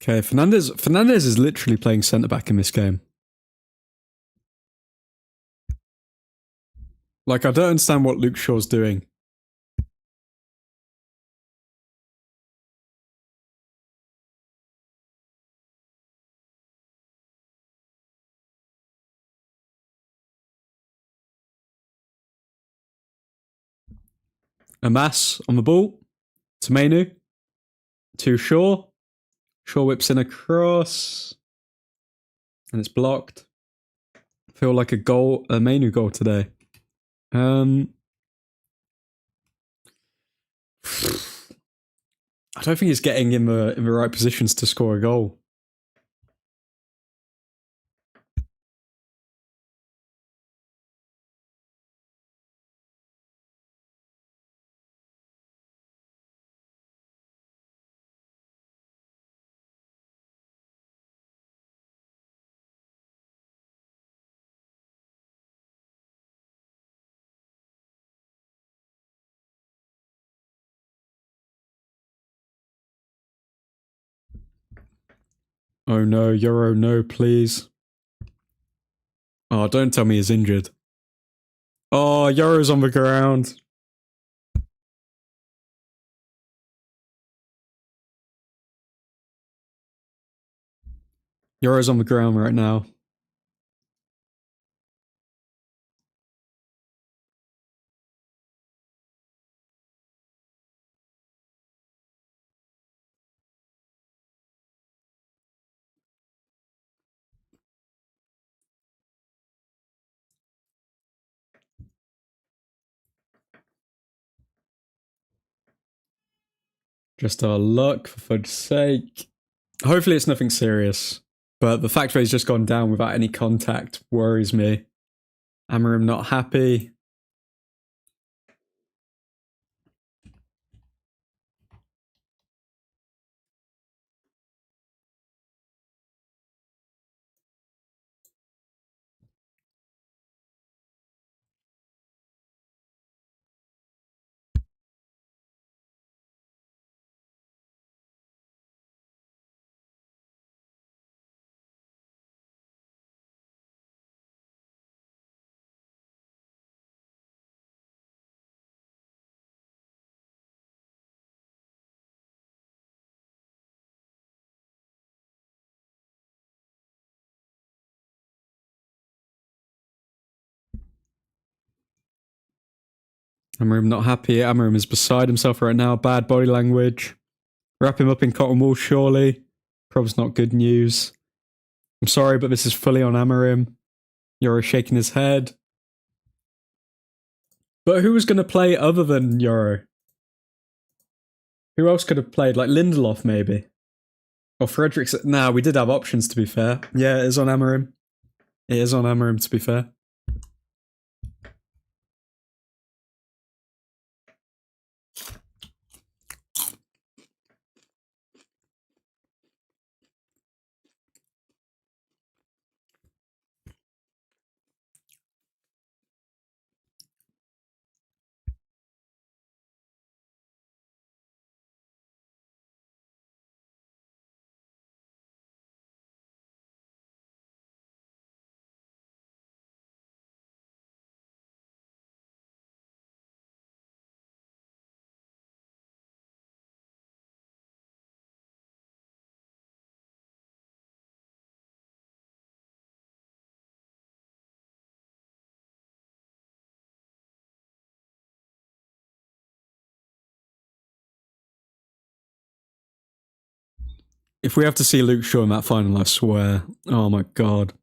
Okay, Fernandez is literally playing centre back in this game. Like, I don't understand what Luke Shaw's doing. Amas on the ball. To Mainu. To Shaw. Shaw whips in a cross. And it's blocked. Feel like a Mainu goal today. I don't think he's getting in the right positions to score a goal. Oh no, Euro, no, please. Oh, don't tell me he's injured. Oh, Euro's on the ground. Euro's on the ground right now. Just our luck, for fudge's sake. Hopefully it's nothing serious. But the fact that he's just gone down without any contact worries me. Amarim not happy. Amarim not happy. Amarim is beside himself right now. Bad body language. Wrap him up in cotton wool, surely. Probably not good news. I'm sorry, but this is fully on Amarim. Yoro shaking his head. But who was going to play other than Yoro? Who else could have played? Like Lindelof, maybe? Or Fredericks? Nah, we did have options, to be fair. Yeah, it is on Amarim. It is on Amarim, to be fair. If we have to see Luke Shaw in that final, I swear. Oh my god.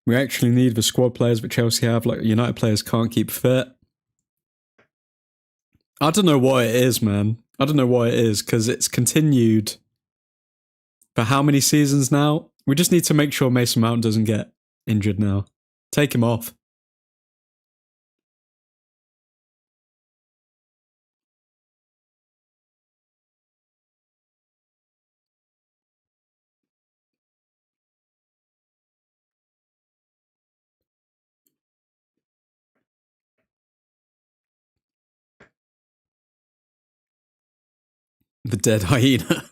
We actually need the squad players that Chelsea have. Like, United players can't keep fit. I don't know what it is, man. I don't know what it is, because it's continued for how many seasons now? We just need to make sure Mason Mount doesn't get injured now. Take him off. The dead hyena.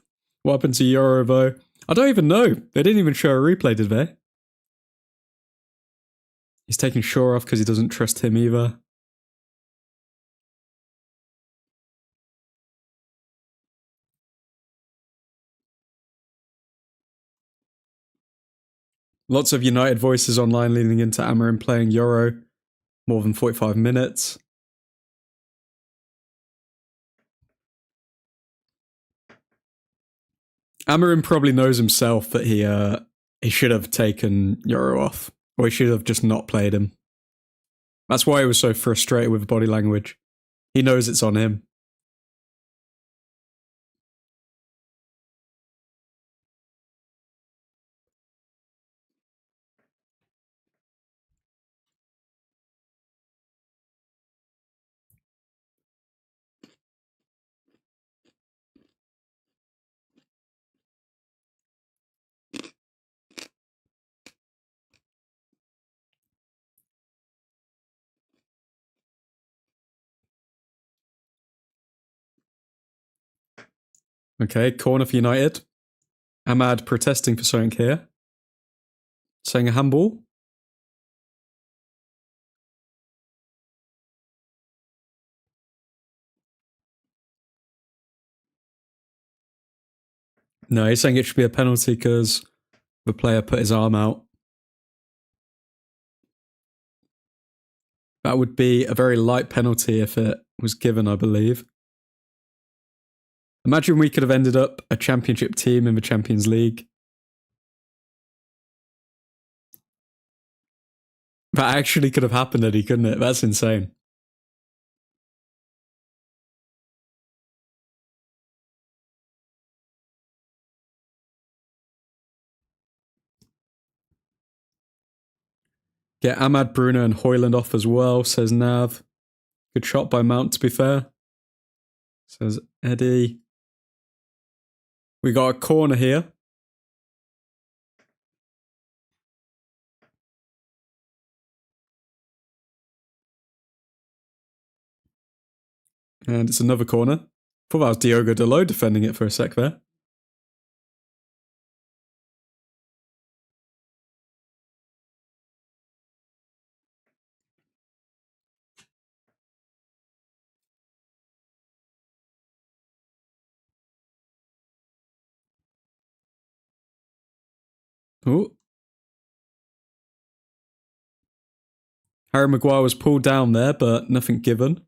What happened to Yorovo? I don't even know. They didn't even show a replay, did they? He's taking Shaw off because he doesn't trust him either. Lots of United voices online leaning into Amarin playing Euro. More than 45 minutes. Amarin probably knows himself that he should have taken Euro off. Or he should have just not played him. That's why he was so frustrated with body language. He knows it's on him. Okay, corner for United. Ahmad protesting for something here. Saying a handball. No, he's saying it should be a penalty because the player put his arm out. That would be a very light penalty if it was given, I believe. Imagine we could have ended up a championship team in the Champions League. That actually could have happened, Eddie, couldn't it? That's insane. Get Ahmad, Bruno, and Hoyland off as well, says Nav. Good shot by Mount, to be fair. Says Eddie. We got a corner here. And it's another corner. Thought that was Diogo Dalot defending it for a sec there. Oh. Harry Maguire was pulled down there, but nothing given.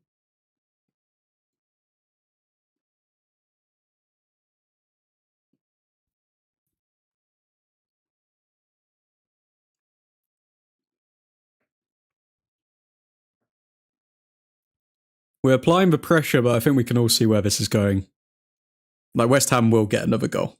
We're applying the pressure, but I think we can all see where this is going. Like, West Ham will get another goal.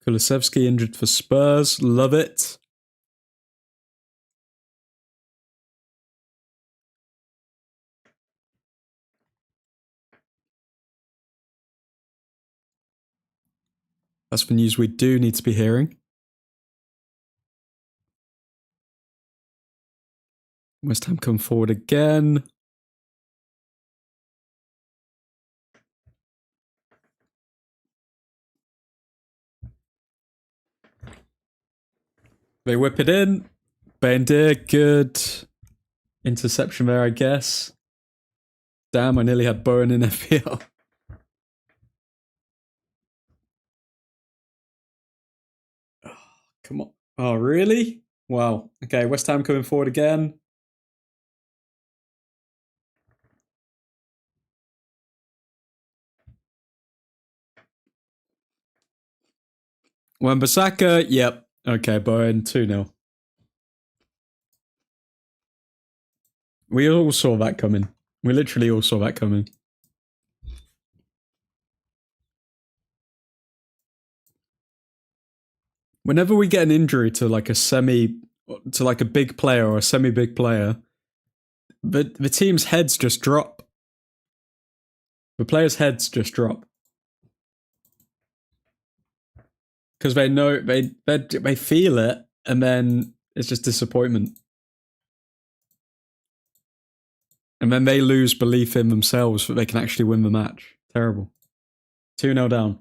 Kulusevski injured for Spurs. Love it. That's the news we do need to be hearing. West Ham come forward again. They whip it in. Bendir, good interception there, I guess. Damn, I nearly had Bowen in FPL. Oh, come on. Oh, really? Wow. Okay, West Ham coming forward again. Wan-Bissaka, yep. Okay, Bowen, 2-0. We all saw that coming. We literally all saw that coming. Whenever we get an injury to like a big player or a semi-big player, the team's heads just drop. The players' heads just drop. Because they know, they feel it, and then it's just disappointment. And then they lose belief in themselves that they can actually win the match. Terrible. 2-0 down.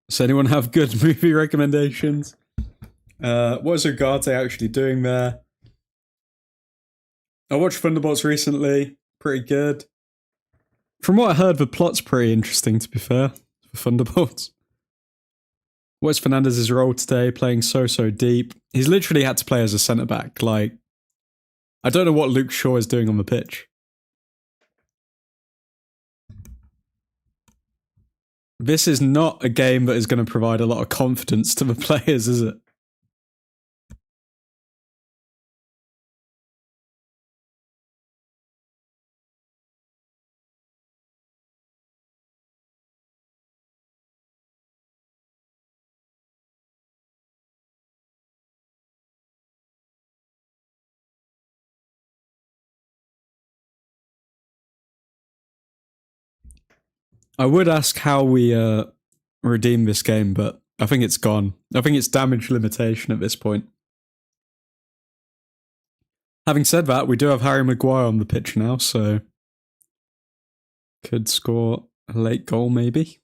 Does anyone have good movie recommendations? What is Ugarte actually doing there? I watched Thunderbolts recently. Pretty good. From what I heard, the plot's pretty interesting, to be fair, for Thunderbolts. What's Fernandez's role today, playing so deep? He's literally had to play as a centre-back. Like, I don't know what Luke Shaw is doing on the pitch. This is not a game that is going to provide a lot of confidence to the players, is it? I would ask how we redeem this game, but I think it's gone. I think it's damage limitation at this point. Having said that, we do have Harry Maguire on the pitch now, so could score a late goal maybe.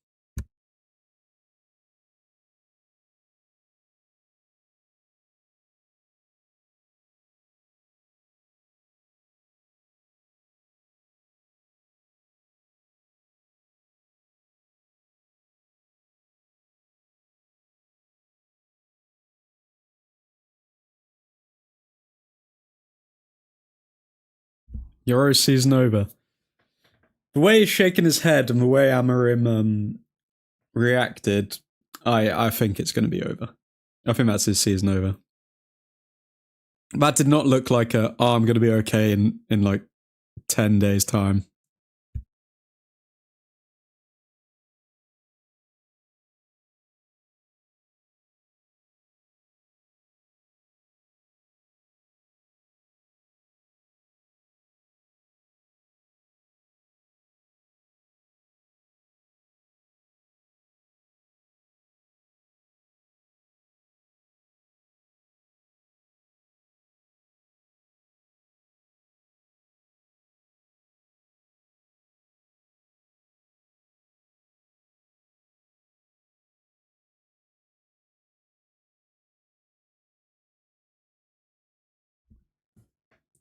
Euro season over. The way he's shaking his head and the way Amarim reacted, I think it's going to be over. I think that's his season over. That did not look like a, oh, I'm going to be okay in like 10 days' time.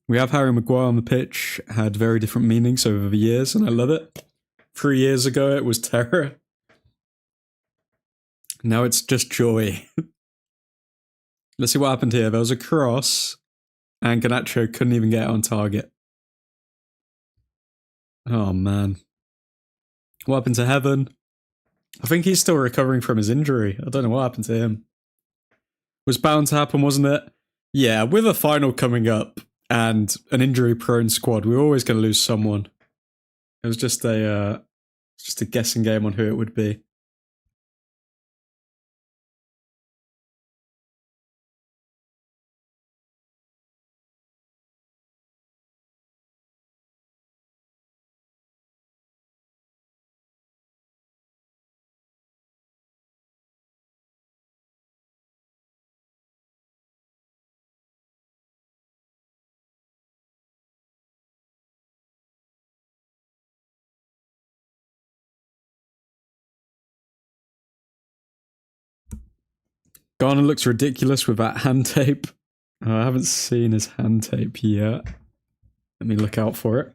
We have Harry Maguire on the pitch, had very different meanings over the years, and I love it. 3 years ago, it was terror. Now it's just joy. Let's see what happened here. There was a cross, and Garnacho couldn't even get it on target. Oh, man. What happened to Heaven? I think he's still recovering from his injury. I don't know what happened to him. Was bound to happen, wasn't it? Yeah, with a final coming up and an injury-prone squad, we were always going to lose someone. It was just a guessing game on who it would be. Garner looks ridiculous with that hand tape. I haven't seen his hand tape yet. Let me look out for it.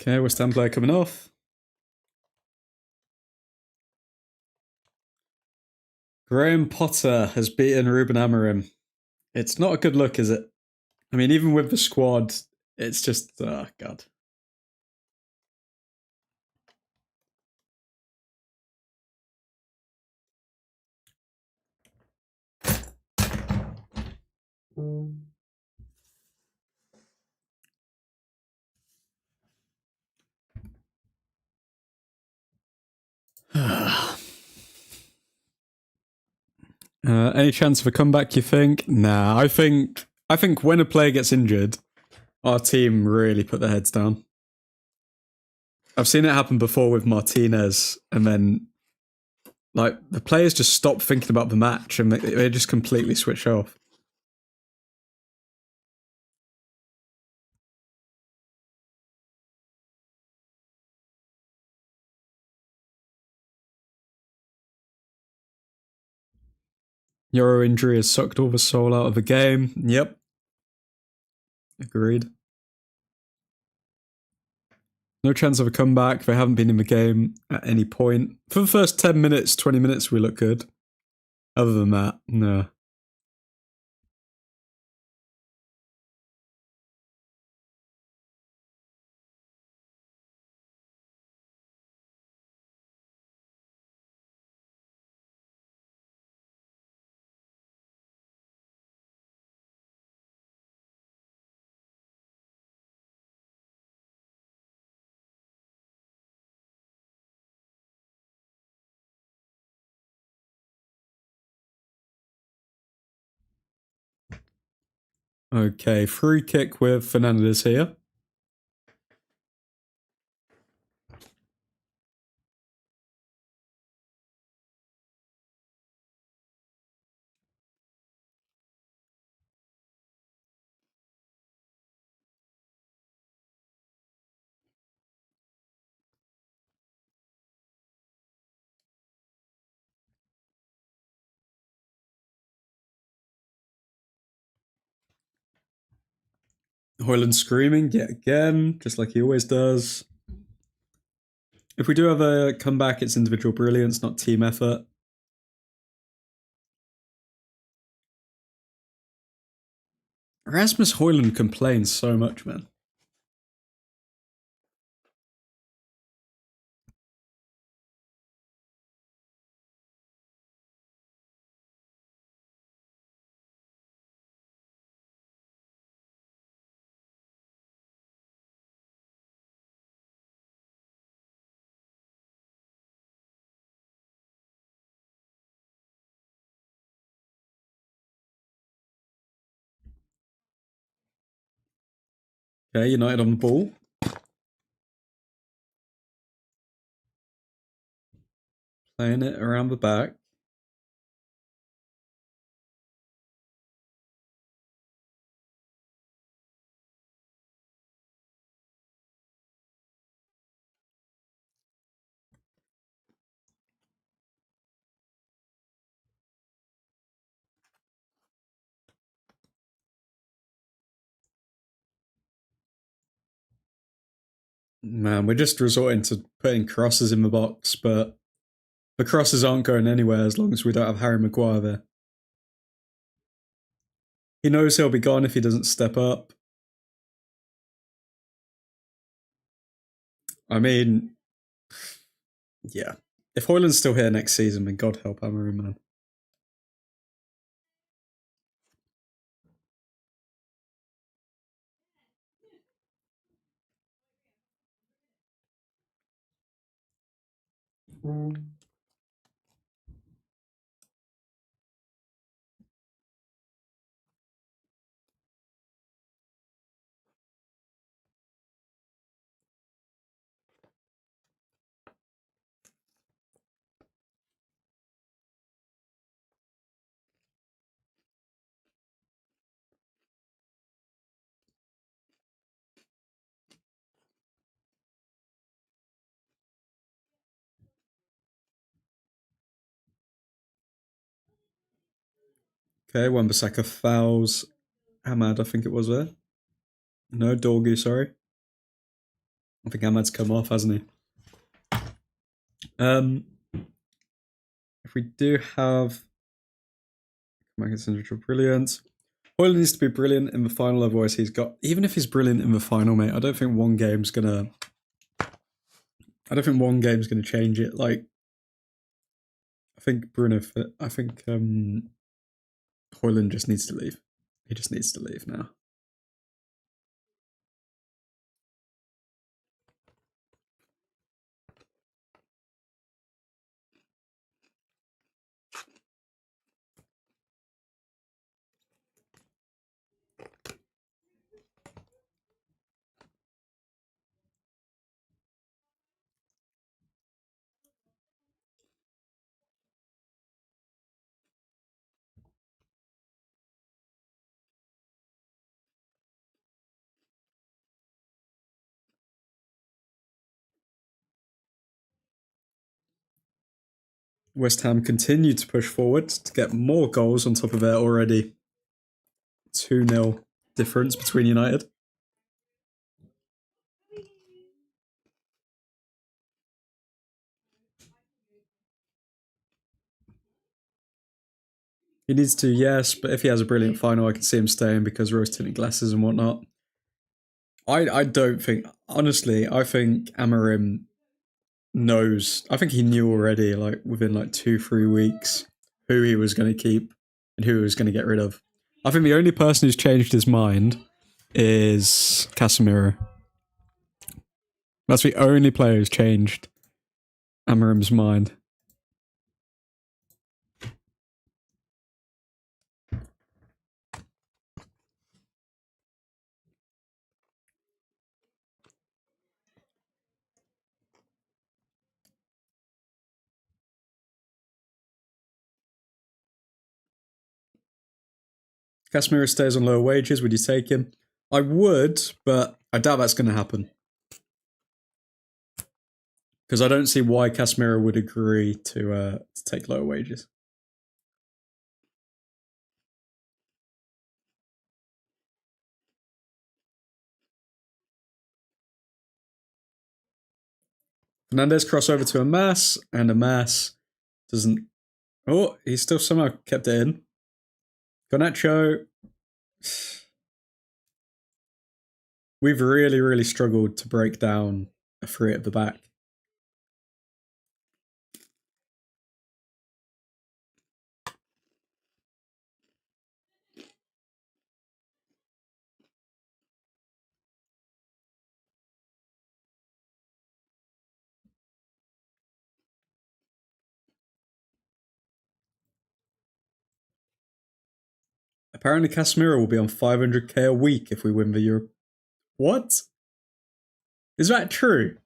Okay, West Ham player coming off. Graham Potter has beaten Ruben Amorim. It's not a good look, is it? I mean, even with the squad, it's just, oh, God. Any chance of a comeback, you think? Nah, I think when a player gets injured, our team really put their heads down. I've seen it happen before with Martinez, and then like the players just stop thinking about the match and they just completely switch off. Euro injury has sucked all the soul out of the game. Yep. Agreed. No chance of a comeback. They haven't been in the game at any point. For the first 10 minutes, 20 minutes, we look good. Other than that, no. Okay, free kick with Fernandez here. Hoyland screaming yet again, just like he always does. If we do have a comeback, it's individual brilliance, not team effort. Rasmus Hoyland complains so much, man. Okay, United on the ball. Playing it around the back. Man, we're just resorting to putting crosses in the box, but the crosses aren't going anywhere as long as we don't have Harry Maguire there. He knows he'll be gone if he doesn't step up. I mean, yeah. If Hoyland's still here next season, then God help Amorim, man. Okay, Wan-Bissaka fouls Ahmad, I think it was there. No, Dorgu, sorry. I think Ahmad's come off, hasn't he? If we do have individual brilliance, Hoyland needs to be brilliant in the final, otherwise he's got. Even if he's brilliant in the final, mate, I don't think one game's gonna change it. Like, I think Hoyland just needs to leave. He just needs to leave now. West Ham continue to push forward to get more goals on top of their already 2-0 difference between United. He needs to, yes, but if he has a brilliant final, I can see him staying because rose-tinted glasses and whatnot. I don't think, honestly, I think Amorim knows. I think he knew already, like within like 2-3 weeks, who he was going to keep and who he was going to get rid of. I think the only person who's changed his mind is Casemiro. That's the only player who's changed Amorim's mind. Casemiro stays on lower wages. Would you take him? I would, but I doubt that's going to happen. Because I don't see why Casemiro would agree to take lower wages. Fernandez crossover to Amas, and Amas doesn't... Oh, he still somehow kept it in. Garnacho... We've really, really struggled to break down a three at the back. Apparently Casemiro will be on 500k a week if we win the Euro. What? Is that true?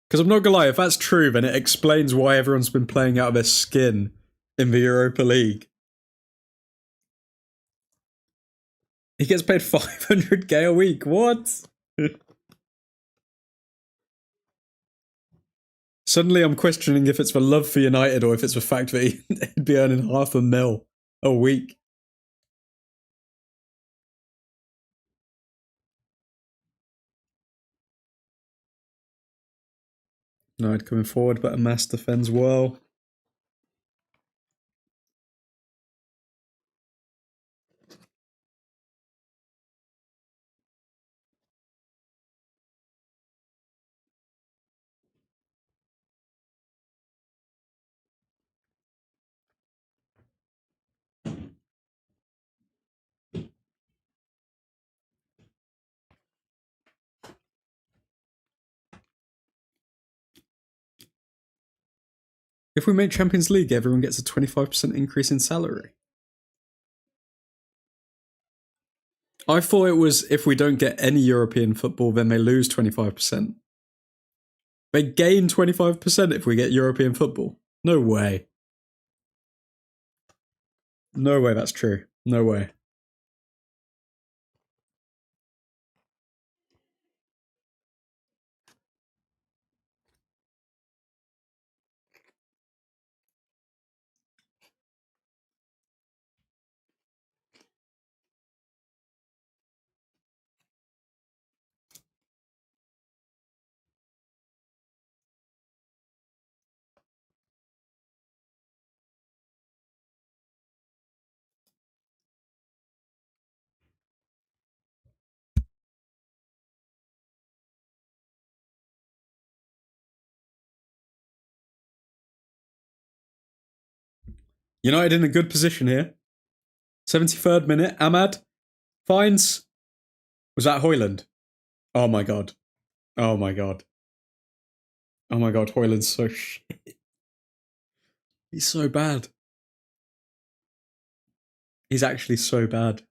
Because I'm not gonna lie, if that's true, then it explains why everyone's been playing out of their skin in the Europa League. He gets paid 500k a week. What? Suddenly I'm questioning if it's the love for United or if it's the fact that he'd be earning $500,000 a week. United coming forward, but Amas defends well. If we make Champions League, everyone gets a 25% increase in salary. I thought it was if we don't get any European football, then they lose 25%. They gain 25% if we get European football. No way. No way that's true. No way. United in a good position here. 73rd minute, Ahmad finds... Was that Højlund? Oh my god. Oh my god. Oh my god, Højlund's so shit. He's so bad. He's actually so bad.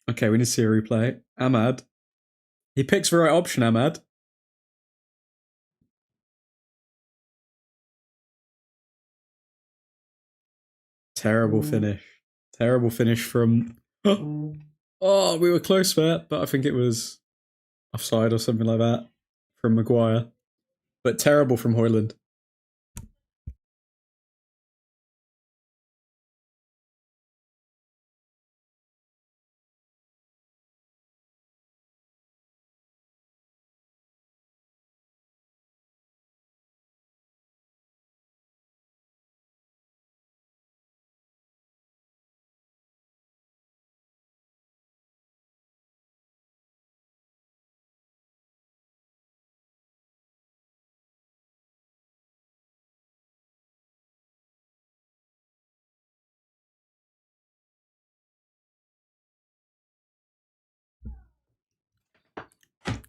Okay, we need to see a replay. Ahmad. He picks the right option, Ahmad. Terrible finish. Terrible finish from... Oh, we were close there, but I think it was offside or something like that from Maguire. But terrible from Højlund.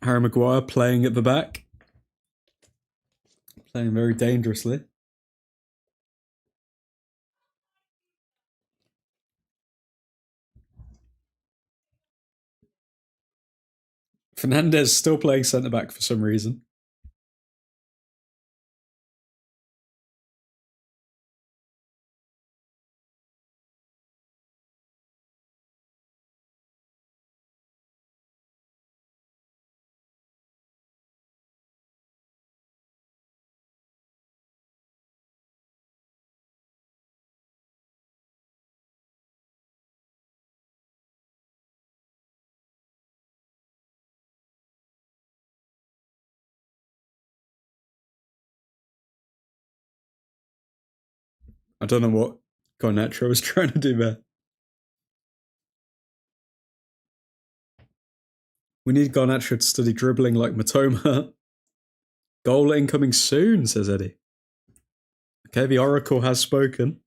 Harry Maguire playing at the back. Playing very dangerously. Fernandes still playing centre-back for some reason. I don't know what Garnacho was trying to do there. We need Garnacho to study dribbling like Matoma. Goal incoming soon, says Eddie. Okay, the Oracle has spoken.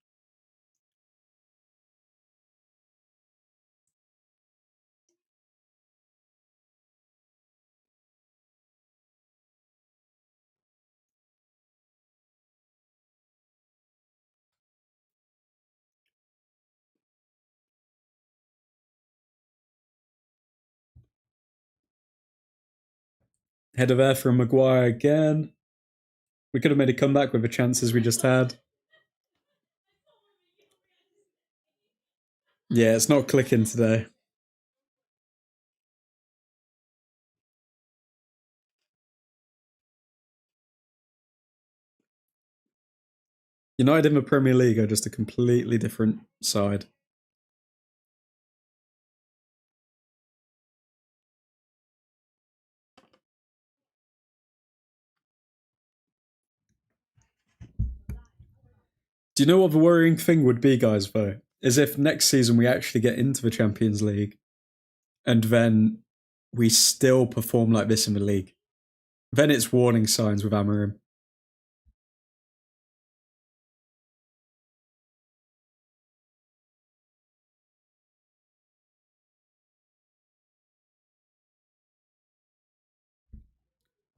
Header there from Maguire again. We could have made a comeback with the chances we just had. Yeah, it's not clicking today. United in the Premier League are just a completely different side. Do you know what the worrying thing would be, guys, though? Is if next season we actually get into the Champions League and then we still perform like this in the league. Then it's warning signs with Amorim.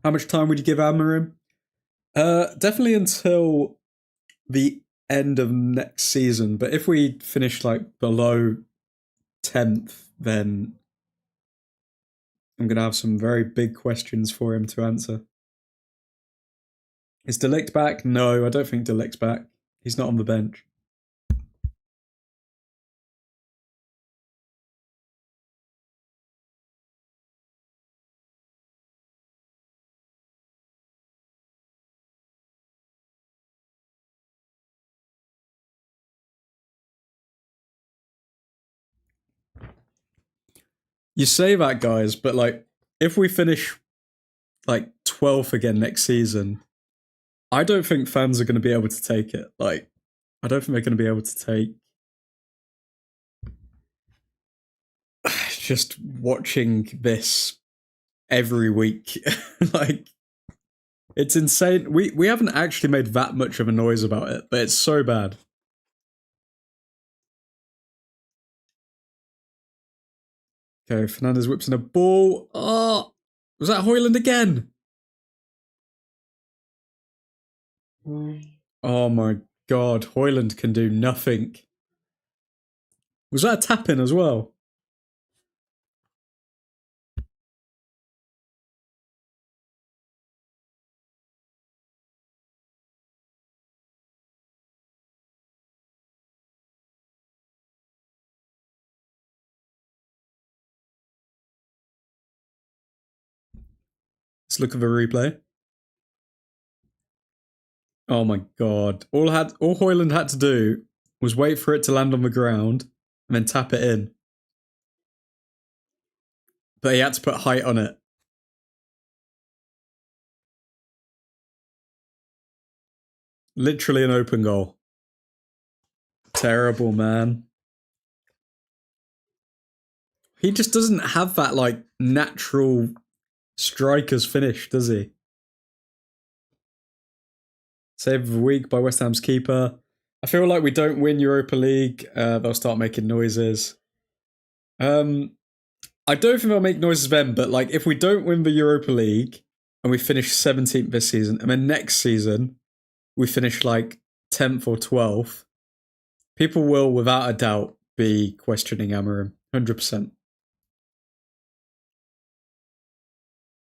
How much time would you give Amorim? Definitely until the end of next season. But if we finish like below 10th, then I'm going to have some very big questions for him to answer. Is De Ligt back? No, I don't think De Ligt's back. He's not on the bench. You say that, guys, but like, if we finish like 12th again next season, I don't think fans are going to be able to take it. Like, I don't think they're going to be able to take just watching this every week. Like, it's insane. We haven't actually made that much of a noise about it, but it's so bad. Okay, Fernandez whips in a ball. Oh, was that Højlund again? Oh my god, Højlund can do nothing. Was that a tap in as well? Let's look at the replay. Oh my god. All Højlund had to do was wait for it to land on the ground and then tap it in. But he had to put height on it. Literally an open goal. Terrible, man. He just doesn't have that, like, natural striker's finish, does he? Save of the week by West Ham's keeper. I feel like we don't win Europa League. They'll start making noises. I don't think they'll make noises then, but like if we don't win the Europa League and we finish 17th this season, and then next season we finish like 10th or 12th, people will without a doubt be questioning Amorim. 100%.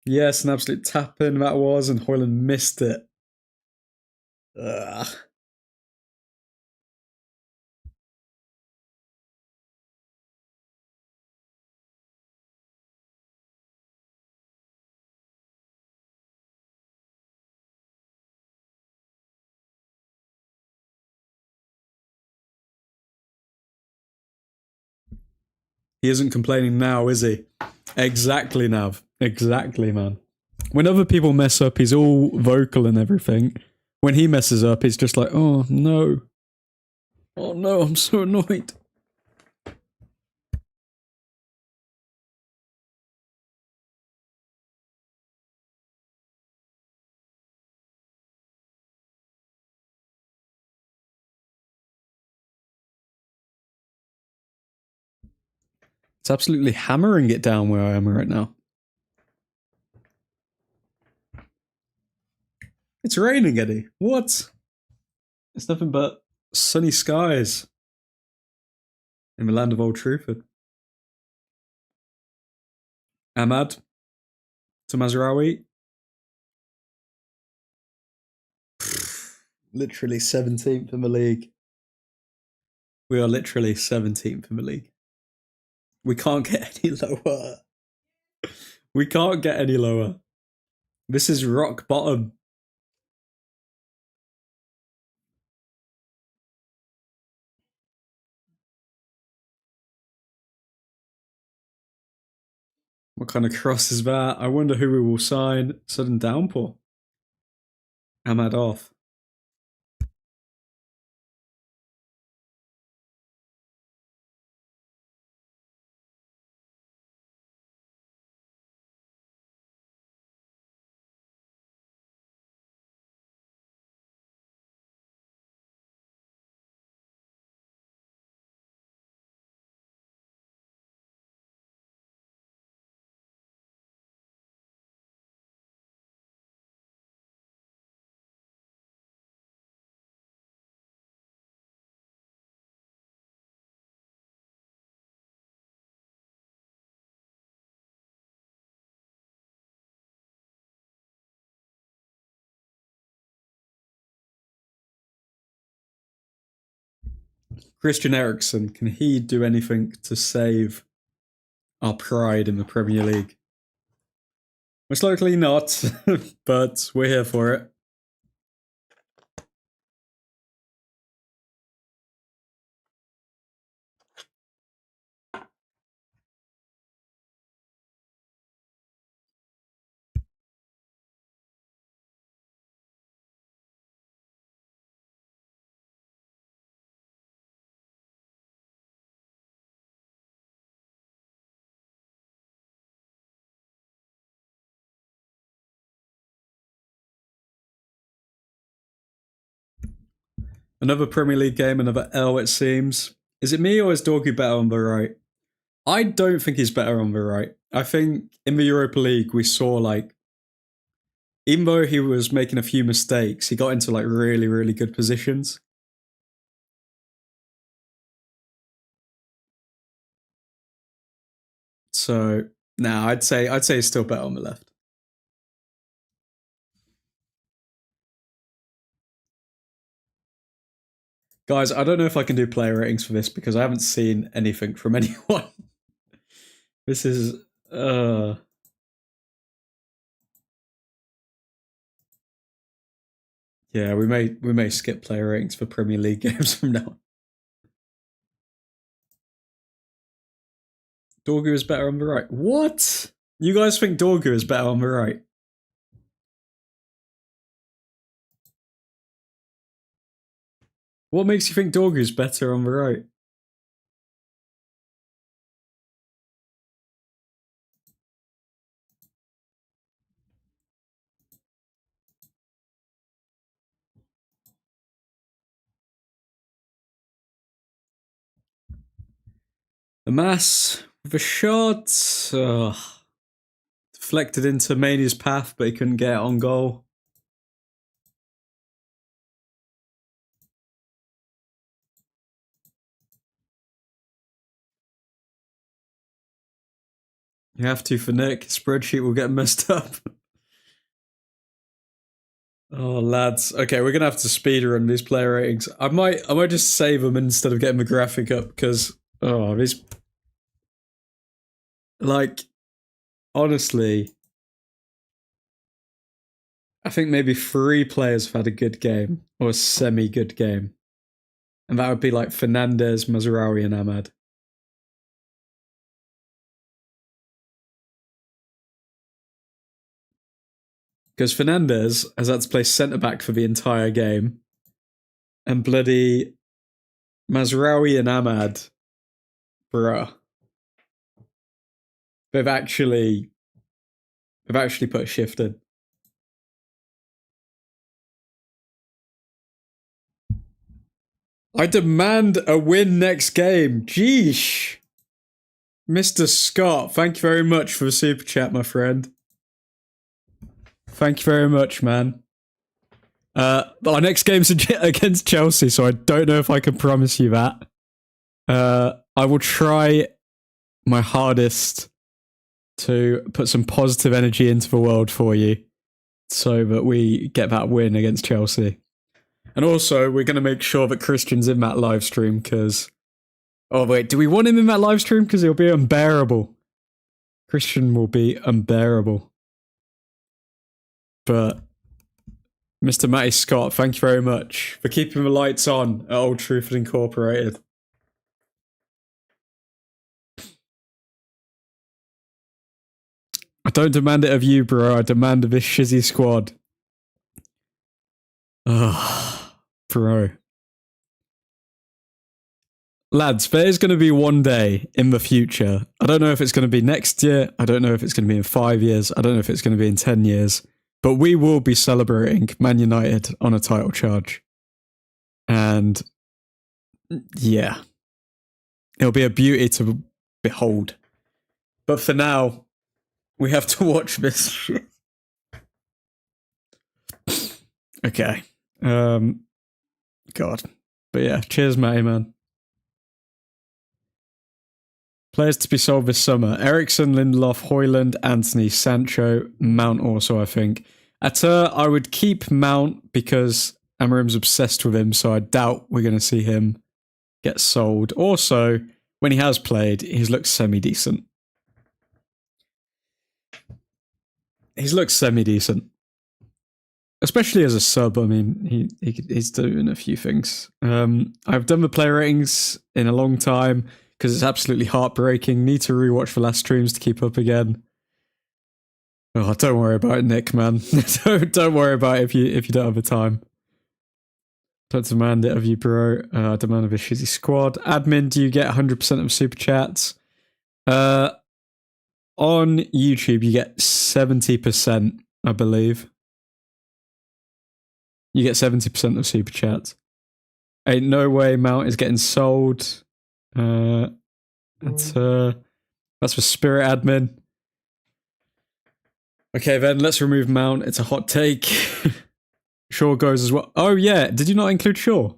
Yes, an absolute tap-in that was, and Højlund missed it. Ugh. He isn't complaining now, is he? Exactly, Nav. Exactly, man. When other people mess up, he's all vocal and everything. When he messes up, he's just like, oh no. Oh no, I'm so annoyed. It's absolutely hammering it down where I am right now. It's raining, Eddie. What? It's nothing but sunny skies in the land of Old Truthford. Ahmad to Mazraoui. Literally 17th in the league. We are literally 17th in the league. We can't get any lower. We can't get any lower. This is rock bottom. What kind of cross is that? I wonder who we will sign. Sudden downpour. Ahmad off. Christian Eriksen, can he do anything to save our pride in the Premier League? Most likely not, but we're here for it. Another Premier League game, another L, it seems. Is it me or is Dorky better on the right? I don't think he's better on the right. I think in the Europa League we saw like, even though he was making a few mistakes, he got into like really, really good positions. So now I'd say he's still better on the left. Guys, I don't know if I can do player ratings for this because I haven't seen anything from anyone. This is yeah, we may skip player ratings for Premier League games from now on. Dorgu is better on the right. What? You guys think Dorgu is better on the right? What makes you think Dorgu is better on the right? The mass, the shot, deflected into Mania's path, but he couldn't get it on goal. You have to for Nick. Spreadsheet will get messed up. Oh, lads. Okay, we're gonna have to speedrun these player ratings. I might just save them instead of getting the graphic up because these, like, honestly, I think maybe 3 players have had a good game or a semi-good game, and that would be like Fernandez, Mazraoui, and Ahmad. Because Fernandez has had to play centre back for the entire game, and bloody Mazraoui and Ahmad, bruh, they've actually put a shift in. I demand a win next game. Jeesh. Mr. Scott, thank you very much for the super chat, my friend. Thank you very much, man. Our next game's against Chelsea, so I don't know if I can promise you that. I will try my hardest to put some positive energy into the world for you so that we get that win against Chelsea. And also, we're going to make sure that Christian's in that live stream because... Oh, wait, do we want him in that live stream? Because he'll be unbearable. Christian will be unbearable. But Mr. Matty Scott, thank you very much for keeping the lights on at Old Truthford Incorporated. I don't demand it of you, bro. I demand of this shizzy squad. Ugh, bro. Lads, there's going to be one day in the future. I don't know if it's going to be next year. I don't know if it's going to be in 5 years. I don't know if it's going to be in 10 years. But we will be celebrating Man United on a title charge. And yeah, it'll be a beauty to behold. But for now, we have to watch this shit. Okay. God. But yeah, cheers, Matty, man. Players to be sold this summer. Ericsson, Lindelof, Højlund, Anthony, Sancho, Mount also, I think. I would keep Mount because Amarim's obsessed with him, so I doubt we're going to see him get sold. Also, when he has played, he's looked semi-decent. He's looked semi-decent. Especially as a sub, I mean, he's doing a few things. I've done the player ratings in a long time because it's absolutely heartbreaking. Need to rewatch the last streams to keep up again. Oh, don't worry about it, Nick, man. don't worry about it if you don't have the time. Don't demand it of you, bro. I demand of a shitty squad. Admin, do you get 100% of super chats? On YouTube, you get 70%, I believe. You get 70% of super chats. Ain't no way Mount is getting sold. That's for Spirit Admin. Okay, then let's remove Mount. It's a hot take. Shaw goes as well. Oh, yeah. Did you not include Shaw?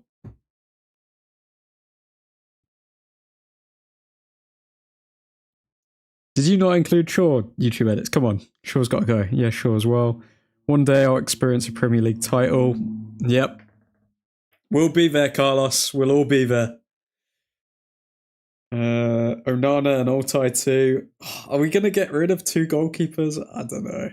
Did you not include Shaw? YouTube edits. Come on. Shaw's got to go. Yeah, Shaw as well. One day I'll experience a Premier League title. Yep. We'll be there, Carlos. We'll all be there. Onana and Altai too. Are we going to get rid of 2 goalkeepers? I don't know.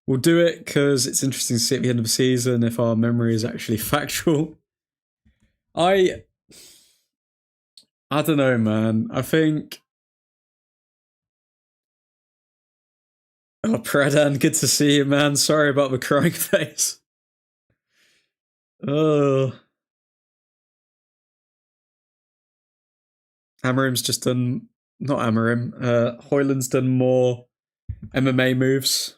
We'll do it because it's interesting to see at the end of the season if our memory is actually factual. I don't know, man. I think... Oh, Pradan, good to see you, man. Sorry about the crying face. Oh. Amarim's just done... Not Amarim. Hoyland's done more MMA moves.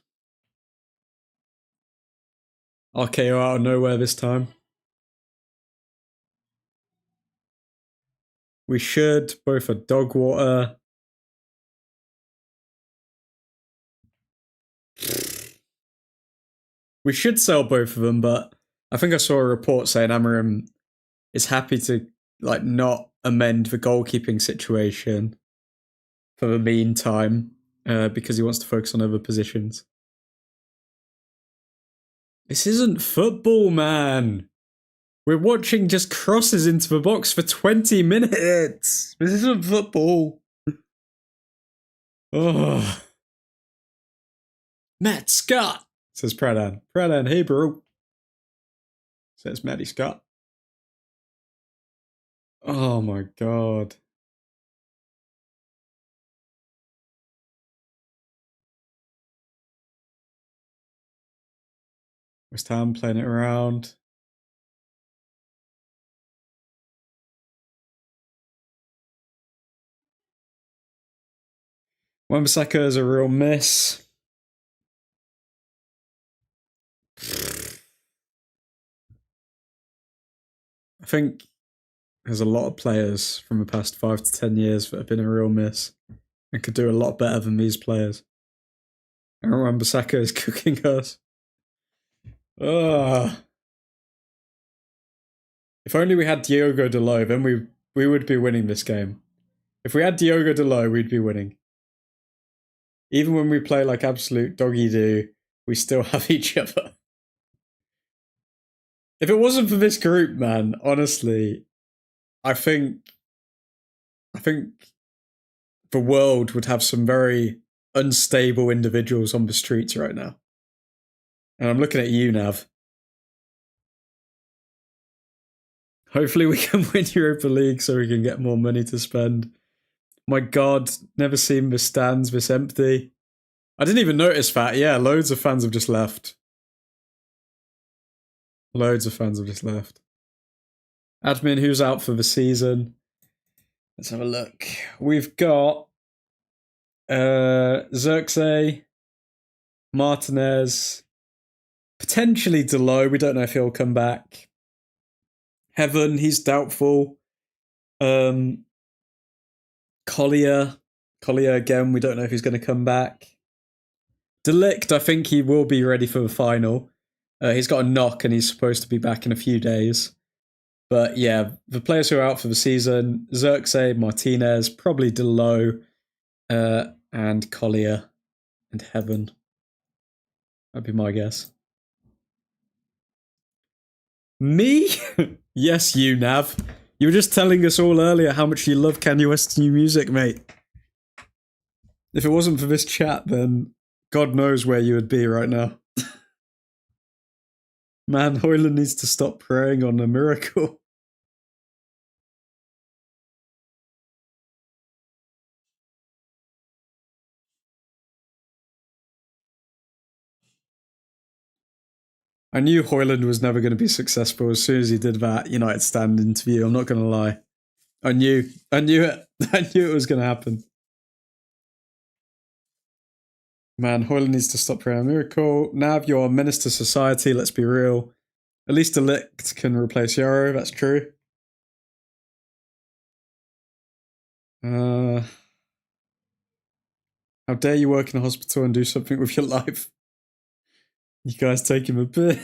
RKO out of nowhere this time. We should. Both are dog water. We should sell both of them, but I think I saw a report saying Amarim is happy to like not amend the goalkeeping situation for the meantime because he wants to focus on other positions. This isn't football, man. We're watching just crosses into the box for 20 minutes. This isn't football. Oh. Matt Scott, says Pradan. Pradan, hey bro. Says Matty Scott. Oh my god. West Ham playing it around. Wan-Bissaka is a real miss. I think there's a lot of players from the past 5 to 10 years that have been a real miss and could do a lot better than these players. And Wan-Bissaka is cooking us. Ugh. If only we had Diogo Dalot, then we would be winning this game. If we had Diogo Dalot, we'd be winning. Even when we play like absolute doggy-doo, we still have each other. If it wasn't for this group, man, honestly, I think the world would have some very unstable individuals on the streets right now. And I'm looking at you, Nav. Hopefully we can win Europa League so we can get more money to spend. My god, never seen the stands this empty. I didn't even notice that. Yeah, loads of fans have just left. Loads of fans have just left. Admin, who's out for the season? Let's have a look. We've got Xerxes, Martinez, potentially Dalot. We don't know if he'll come back. Heaven, he's doubtful. Collier again, we don't know if he's going to come back. Delict, I think he will be ready for the final. He's got a knock and he's supposed to be back in a few days. But yeah, the players who are out for the season, Xerxes, Martinez, probably Dalot, and Collier and Heaven. That'd be my guess. Me? Yes, you, Nav. You were just telling us all earlier how much you love Kanye West's new music, mate. If it wasn't for this chat, then God knows where you would be right now. Man, Hoyland needs to stop praying on a miracle. I knew Hoyland was never going to be successful as soon as he did that United Stand interview. I'm not going to lie. I knew it. I knew it was going to happen. Man, Hoyland needs to stop praying on a miracle. Nav, you're a menace to society. Let's be real. At least Delict can replace Yarrow. That's true. How dare you work in a hospital and do something with your life? You guys take him a bit.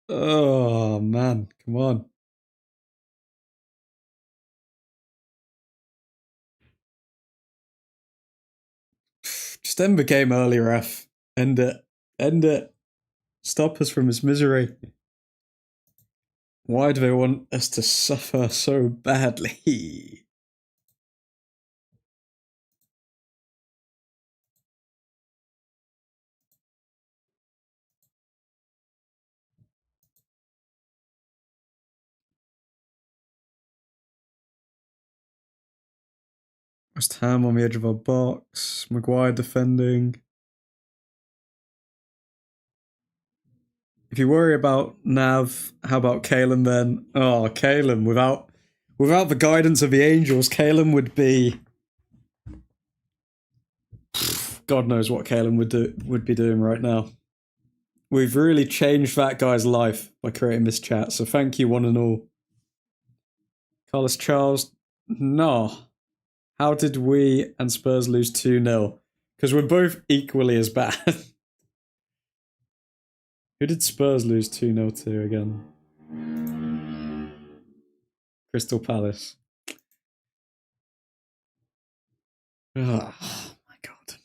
Oh, man. Come on. Just end the game early, ref. End it. End it. Stop us from this misery. Why do they want us to suffer so badly? West Ham on the edge of our box. Maguire defending. If you worry about Nav, how about Kalen then? Oh, Kalen, without the guidance of the angels, Kalen would be... God knows what Kalen would be doing right now. We've really changed that guy's life by creating this chat, so thank you one and all. Carlos Charles, no. How did we and Spurs lose 2-0? Because we're both equally as bad. Who did Spurs lose 2-0 to again? Crystal Palace. Oh my god.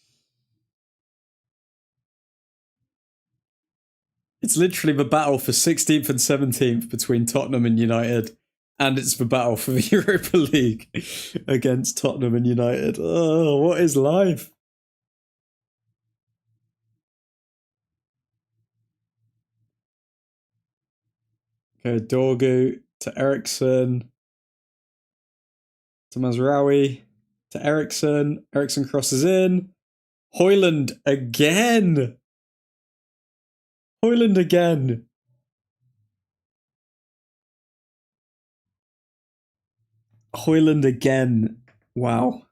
It's literally the battle for 16th and 17th between Tottenham and United. And it's the battle for the Europa League against Tottenham and United. Oh, what is life? Okay, Dorgu to Ericsson. To Mazraoui. To Ericsson. Ericsson crosses in. Højlund again. Højlund again. Højlund again. Wow.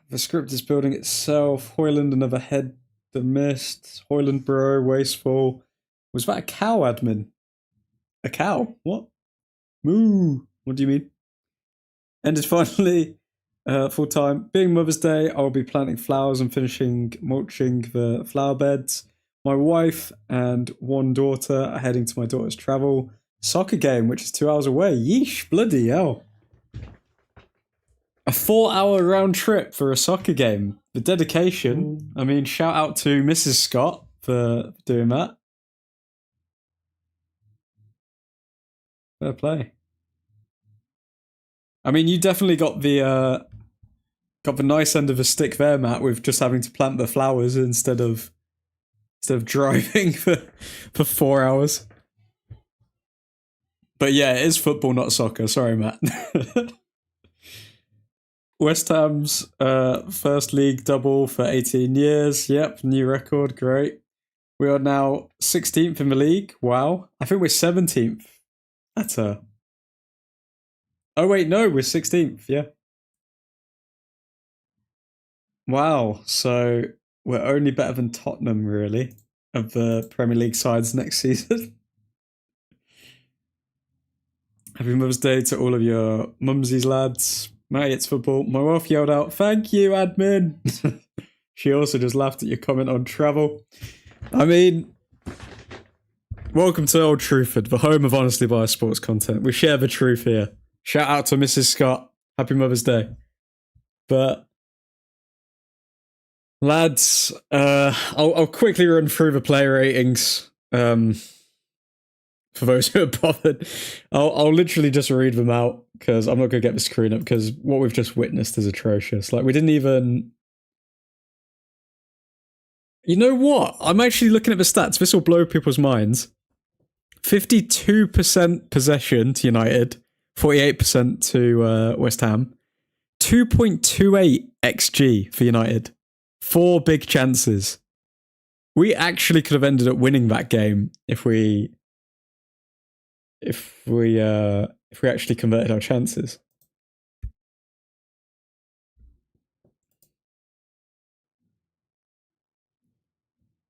The script is building itself. Højlund, another head missed. Højlund, bro, wasteful. Was that a cow, admin? A cow? What? Moo. What do you mean? Ended finally. Full time. Being Mother's Day, I'll be planting flowers and finishing mulching the flower beds. My wife and one daughter are heading to my daughter's travel soccer game, which is 2 hours away. Yeesh, bloody hell. A 4-hour round trip for a soccer game. The dedication. I mean, shout out to Mrs. Scott for doing that. Fair play. I mean, you definitely got the nice end of the stick there, Matt, with just having to plant the flowers instead of driving for 4 hours. But yeah, it is football, not soccer. Sorry, Matt. West Ham's first league double for 18 years. Yep, new record. Great. We are now 16th in the league. Wow. I think we're 17th. That's a... Oh, wait, no, we're 16th. Yeah. Wow. So we're only better than Tottenham, really, of the Premier League sides next season. Happy Mother's Day to all of your mumsies, lads. Mate, it's football. My wife yelled out, "Thank you, admin." She also just laughed at your comment on travel. I mean, welcome to Old Truthford, the home of honestly biased sports content. We share the truth here. Shout out to Mrs. Scott. Happy Mother's Day. But lads, I'll quickly run through the player ratings. For those who are bothered, I'll literally just read them out because I'm not going to get the screen up because what we've just witnessed is atrocious. Like, we didn't even... You know what? I'm actually looking at the stats. This will blow people's minds. 52% possession to United, 48% to West Ham, 2.28 XG for United, 4 big chances. We actually could have ended up winning that game if we if we actually converted our chances.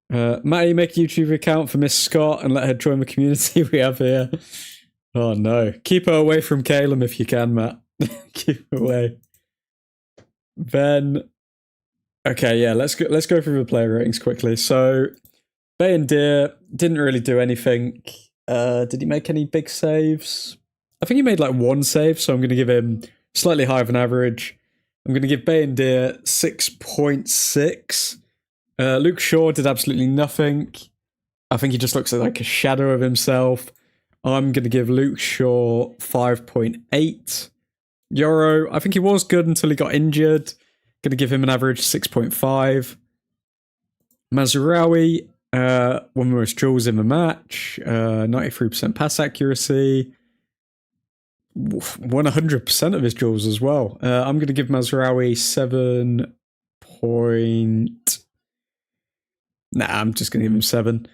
Matty, make a YouTube account for Miss Scott and let her join the community we have here. Oh no. Keep her away from Caleb if you can, Matt. Keep her away. Then okay, yeah, let's go through the player ratings quickly. So Bay and Deer didn't really do anything. Did he make any big saves? I think he made like one save, so I'm gonna give him slightly higher than average. I'm gonna give Bay and Deer 6.6. Luke Shaw did absolutely nothing. I think he just looks like a shadow of himself. I'm going to give Luke Shaw 5.8. Yoro, I think he was good until he got injured. Going to give him an average 6.5. Mazraoui, one of the most duels in the match. 93% pass accuracy. Won 100% of his duels as well. I'm going to give Mazraoui 7. Nah, I'm just going to give him 7.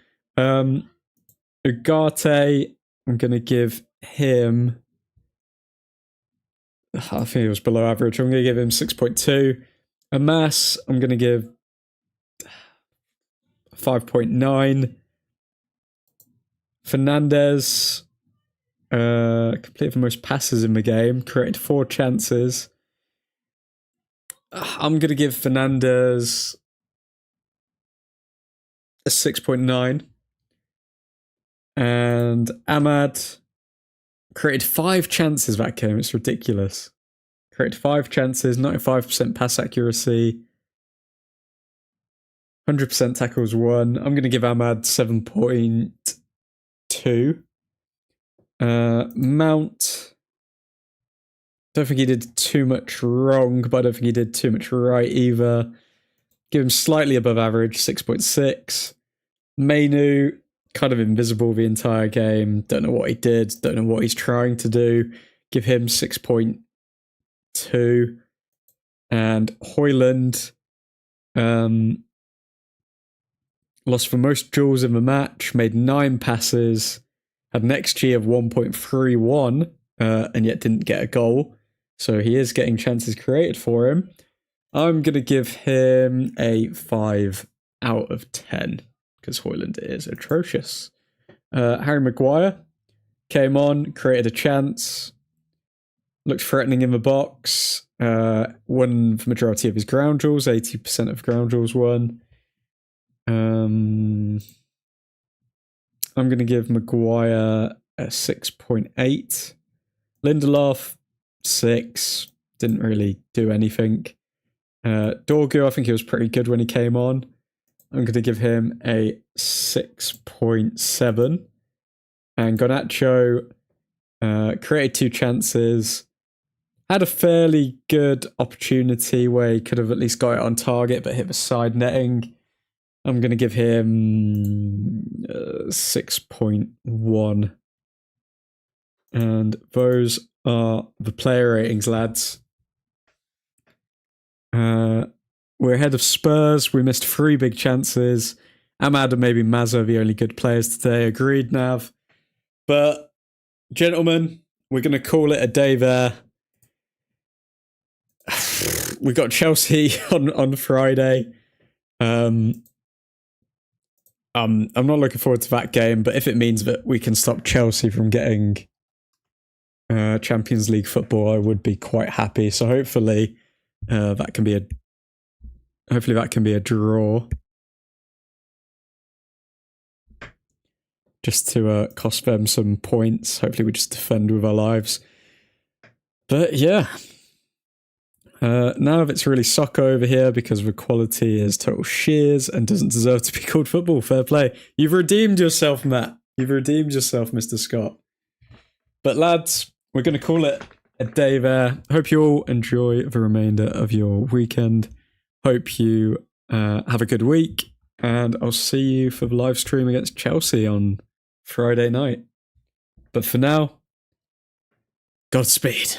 Ugarte, I'm going to give him... I think it was below average. I'm going to give him 6.2. Amas, I'm going to give 5.9. Fernandez, completed the most passes in the game, created 4 chances. I'm going to give Fernandez a 6.9. And Ahmad created 5 chances that game. It's ridiculous. Created 5 chances, 95% pass accuracy, 100% tackles won. I'm going to give Ahmad 7.2. Mount, don't think he did too much wrong, but I don't think he did too much right either. Give him slightly above average, 6.6. Mainu, kind of invisible the entire game. Don't know what he did. Don't know what he's trying to do. Give him 6.2. And Hoyland lost for most duels in the match. Made 9 passes. Had an XG of 1.31. And yet didn't get a goal. So he is getting chances created for him. I'm going to give him a 5 out of 10. Because Hoyland is atrocious. Harry Maguire came on, created a chance, looked threatening in the box, won the majority of his ground duels, 80% of ground duels won. I'm going to give Maguire a 6.8. Lindelof, 6. Didn't really do anything. Dorgu, I think he was pretty good when he came on. I'm going to give him a 6.7. And Garnacho created 2 chances. Had a fairly good opportunity where he could have at least got it on target, but hit the side netting. I'm going to give him 6.1. And those are the player ratings, lads. We're ahead of Spurs. We missed 3 big chances. Ahmad and maybe Mazza are the only good players today. Agreed, Nav. But, gentlemen, we're going to call it a day there. We got Chelsea on Friday. I'm not looking forward to that game, but if it means that we can stop Chelsea from getting Champions League football, I would be quite happy. So hopefully that can be a draw. Just to cost them some points. Hopefully we just defend with our lives. But yeah. Now if it's really soccer over here because the quality is total shears and doesn't deserve to be called football. Fair play. You've redeemed yourself, Matt. You've redeemed yourself, Mr. Scott. But lads, we're going to call it a day there. Hope you all enjoy the remainder of your weekend. Hope you have a good week, and I'll see you for the live stream against Chelsea on Friday night. But for now, Godspeed.